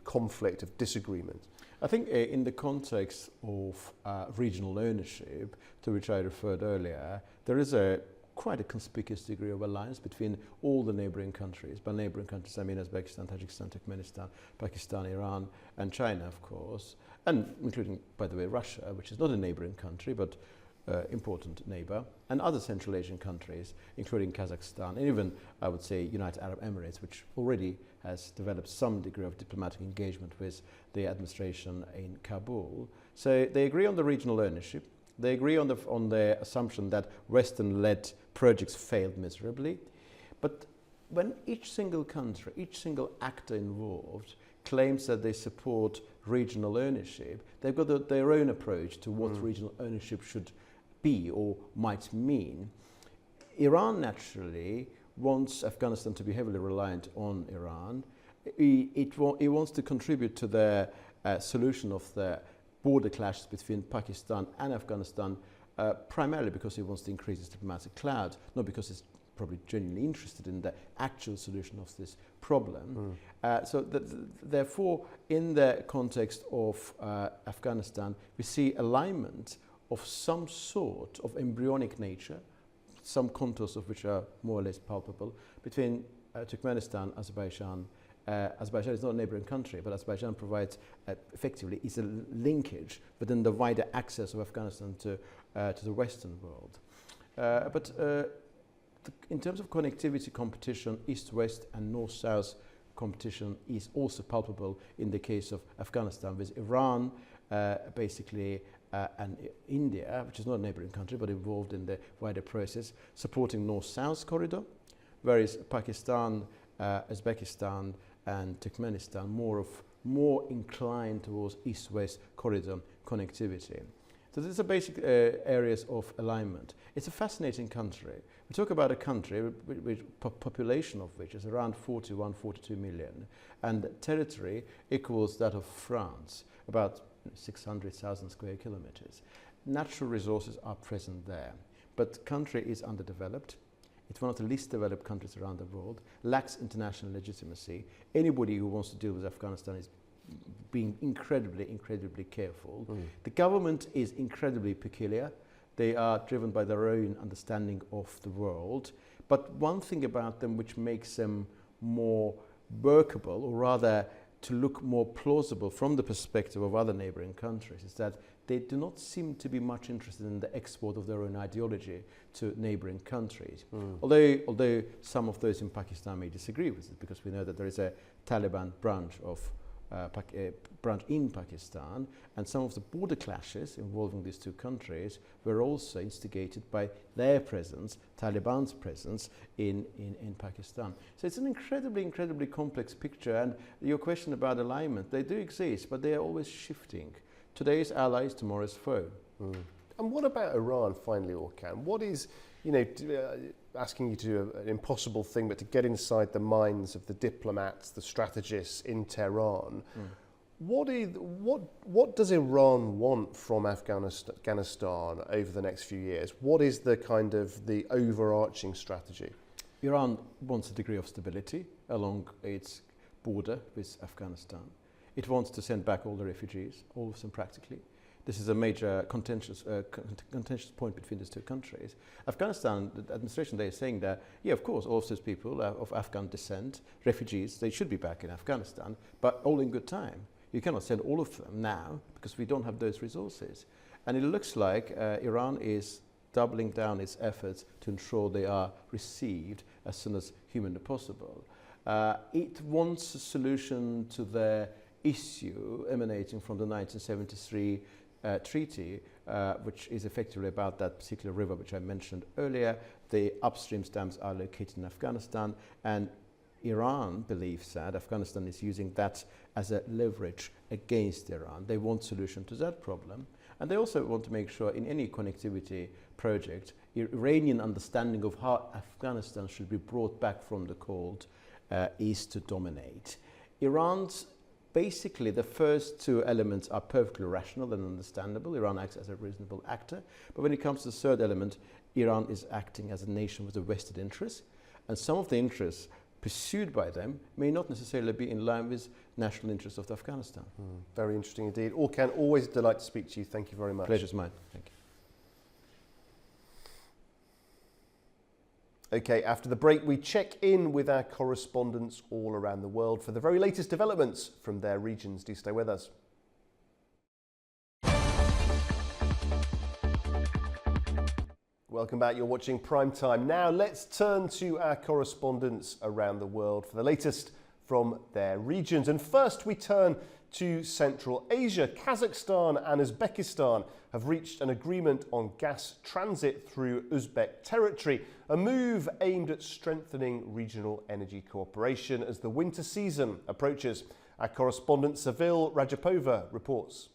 conflict, of disagreement? I think in the context of regional ownership, to which I referred earlier, there is quite a conspicuous degree of alliance between all the neighboring countries. By neighboring countries, I mean Uzbekistan, Tajikistan, Turkmenistan, Pakistan, Iran, and China, of course, and including, by the way, Russia, which is not a neighboring country, but important neighbor, and other Central Asian countries, including Kazakhstan, and even, I would say, United Arab Emirates, which already has developed some degree of diplomatic engagement with the administration in Kabul. So they agree on the regional ownership. They agree on the assumption that Western-led projects failed miserably. But when each single country, each single actor involved claims that they support regional ownership, they've got their own approach to what regional ownership should be or might mean. Iran naturally wants Afghanistan to be heavily reliant on Iran. It wants to contribute to the solution of the border clashes between Pakistan and Afghanistan, primarily because he wants to increase his diplomatic clout, not because he's probably genuinely interested in the actual solution of this problem. Therefore, in the context of Afghanistan, we see alignment of some sort of embryonic nature, some contours of which are more or less palpable, between Turkmenistan, Azerbaijan. Azerbaijan is not a neighboring country, but Azerbaijan provides effectively is a linkage within the wider access of Afghanistan to the Western world. In terms of connectivity competition, East-West and North-South competition is also palpable in the case of Afghanistan, with Iran basically and India, which is not a neighboring country but involved in the wider process, supporting North-South corridor, whereas Pakistan, Uzbekistan and Turkmenistan more inclined towards East-West corridor connectivity. So these are basic areas of alignment. It's a fascinating country. We talk about a country with population of which is around 41, 42 million, and territory equals that of France, about 600,000 square kilometers. Natural resources are present there, but the country is underdeveloped. It's one of the least developed countries around the world, lacks international legitimacy. Anybody who wants to deal with Afghanistan is being incredibly careful. The government is incredibly peculiar. They are driven by their own understanding of the world. But one thing about them which makes them more workable, or rather to look more plausible from the perspective of other neighboring countries, is that they do not seem to be much interested in the export of their own ideology to neighboring countries. Although some of those in Pakistan may disagree with it, because we know that there is a Taliban branch in Pakistan, and some of the border clashes involving these two countries were also instigated by their presence, Taliban's presence in Pakistan. So it's an incredibly complex picture, and your question about alignment, they do exist, but they are always shifting. Today's ally is tomorrow's foe. And what about Iran, finally, Orkan? What is, asking you to do an impossible thing, but to get inside the minds of the diplomats, the strategists in Tehran. What does Iran want from Afghanistan over the next few years? What is the overarching strategy? Iran wants a degree of stability along its border with Afghanistan. It wants to send back all the refugees, all of them practically. This is a major contentious point between these two countries. Afghanistan, the administration, they are saying that, yeah, of course, all of those people of Afghan descent, refugees, they should be back in Afghanistan, but all in good time. You cannot send all of them now because we don't have those resources. And it looks like Iran is doubling down its efforts to ensure they are received as soon as humanly possible. It wants a solution to the issue emanating from the 1973 treaty, which is effectively about that particular river which I mentioned earlier. The upstream dams are located in Afghanistan, and Iran believes that Afghanistan is using that as a leverage against Iran. They want solution to that problem, and they also want to make sure in any connectivity project, Iranian understanding of how Afghanistan should be brought back from the cold is to dominate. Iran's basically, the first two elements are perfectly rational and understandable. Iran acts as a reasonable actor. But when it comes to the third element, Iran is acting as a nation with a vested interest. And some of the interests pursued by them may not necessarily be in line with national interests of Afghanistan. Very interesting indeed. Orkan, always a delight to speak to you. Thank you very much. Pleasure's mine. Thank you. Okay, after the break, we check in with our correspondents all around the world for the very latest developments from their regions. Do stay with us. Welcome back. You're watching Prime Time. Now let's turn to our correspondents around the world for the latest from their regions. And first we turn to Central Asia. Kazakhstan and Uzbekistan have reached an agreement on gas transit through Uzbek territory, a move aimed at strengthening regional energy cooperation as the winter season approaches. Our correspondent Seville Rajapova reports.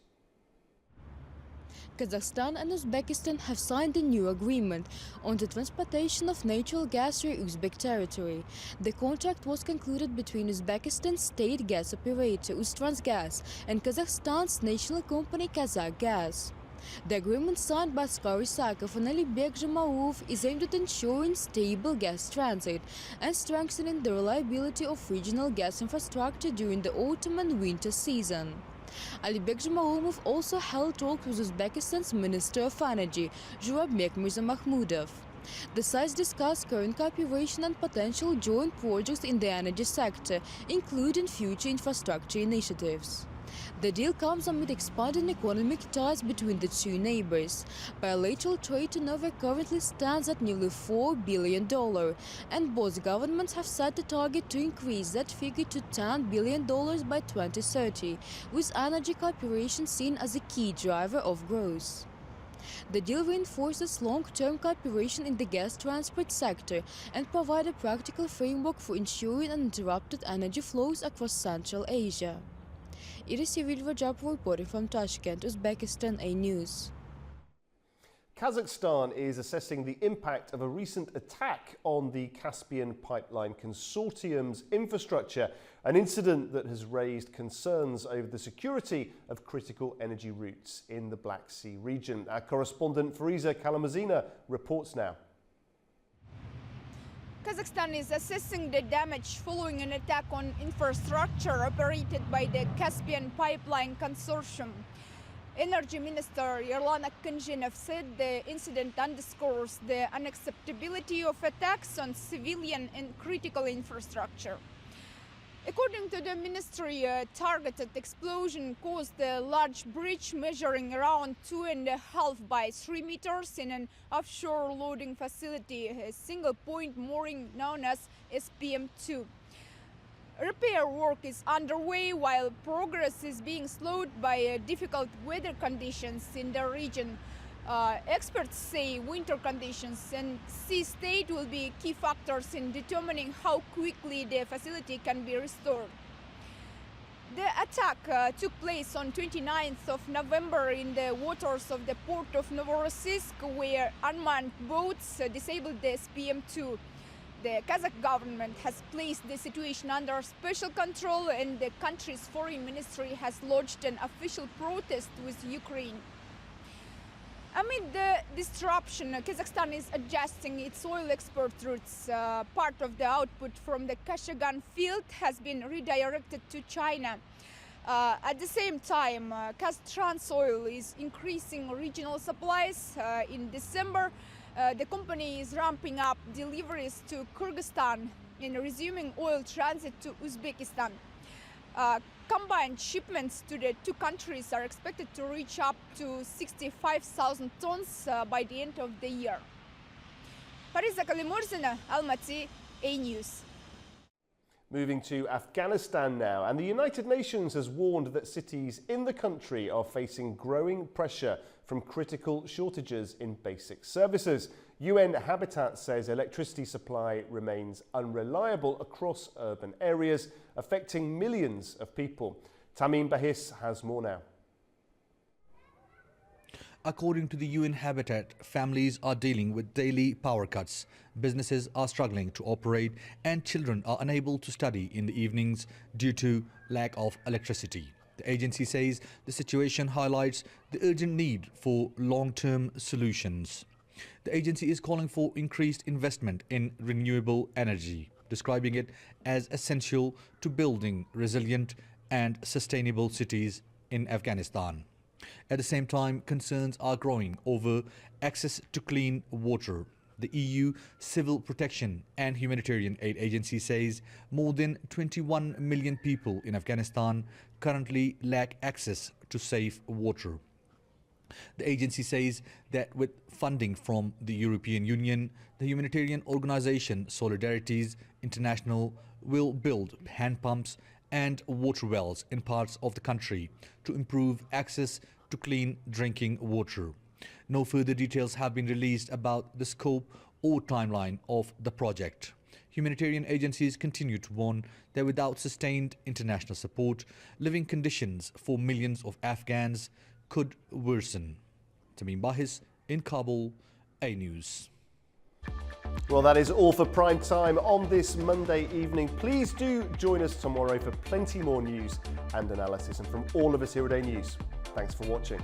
Kazakhstan and Uzbekistan have signed a new agreement on the transportation of natural gas through Uzbek territory. The contract was concluded between Uzbekistan's state gas operator Uztransgaz and Kazakhstan's national company Kazakh The agreement signed by Askar Isakov and Alibek Zhamaouf is aimed at ensuring stable gas transit and strengthening the reliability of regional gas infrastructure during the autumn and winter season. Alibek Zhamaouf also held talks with Uzbekistan's Minister of Energy, Zhurabek Mirza-Mahmudov. The sides discussed current cooperation and potential joint projects in the energy sector, including future infrastructure initiatives. The deal comes amid expanding economic ties between the two neighbors. Bilateral trade turnover currently stands at nearly $4 billion, and both governments have set a target to increase that figure to $10 billion by 2030, with energy cooperation seen as a key driver of growth. The deal reinforces long-term cooperation in the gas transport sector and provides a practical framework for ensuring uninterrupted energy flows across Central Asia. Iris Civil Rajab reporting from Tashkent, Uzbekistan A News. Kazakhstan is assessing the impact of a recent attack on the Caspian Pipeline Consortium's infrastructure, an incident that has raised concerns over the security of critical energy routes in the Black Sea region. Our correspondent Fariza Kalamazina reports now. Kazakhstan is assessing the damage following an attack on infrastructure operated by the Caspian Pipeline Consortium. Energy Minister Yerlan Akhenjinov said the incident underscores the unacceptability of attacks on civilian and critical infrastructure. According to the ministry, a targeted explosion caused a large breach measuring around 2.5 by 3 meters in an offshore loading facility, a single-point mooring known as SPM-2. Repair work is underway while progress is being slowed by difficult weather conditions in the region. Experts say winter conditions and sea state will be key factors in determining how quickly the facility can be restored. The attack took place on 29th of November in the waters of the port of Novorossiysk, where unmanned boats disabled the SPM-2. The Kazakh government has placed the situation under special control, and the country's foreign ministry has lodged an official protest with Ukraine. Amid the disruption, Kazakhstan is adjusting its oil export routes. Part of the output from the Kashagan field has been redirected to China. At the same time, Kaztrans Oil is increasing regional supplies. In December, the company is ramping up deliveries to Kyrgyzstan and resuming oil transit to Uzbekistan. Combined shipments to the two countries are expected to reach up to 65,000 tons by the end of the year. Fariza Kalimurzina, Almaty, A News. Moving to Afghanistan now, and the United Nations has warned that cities in the country are facing growing pressure from critical shortages in basic services. UN Habitat says electricity supply remains unreliable across urban areas, affecting millions of people. Tamim Bahis has more now. According to the UN Habitat, families are dealing with daily power cuts, businesses are struggling to operate, and children are unable to study in the evenings due to lack of electricity. The agency says the situation highlights the urgent need for long-term solutions. The agency is calling for increased investment in renewable energy, describing it as essential to building resilient and sustainable cities in Afghanistan. At the same time, concerns are growing over access to clean water. The EU Civil Protection and Humanitarian Aid Agency says more than 21 million people in Afghanistan currently lack access to safe water. The agency says that with funding from the European Union, the humanitarian organization Solidarities International will build hand pumps and water wells in parts of the country to improve access to clean drinking water. No further details have been released about the scope or timeline of the project. Humanitarian agencies continue to warn that without sustained international support, living conditions for millions of Afghans could worsen. Tamim Bahis in Kabul, A News. Well, that is all for Prime Time on this Monday evening. Please do join us tomorrow for plenty more news and analysis. And from all of us here at A News, thanks for watching.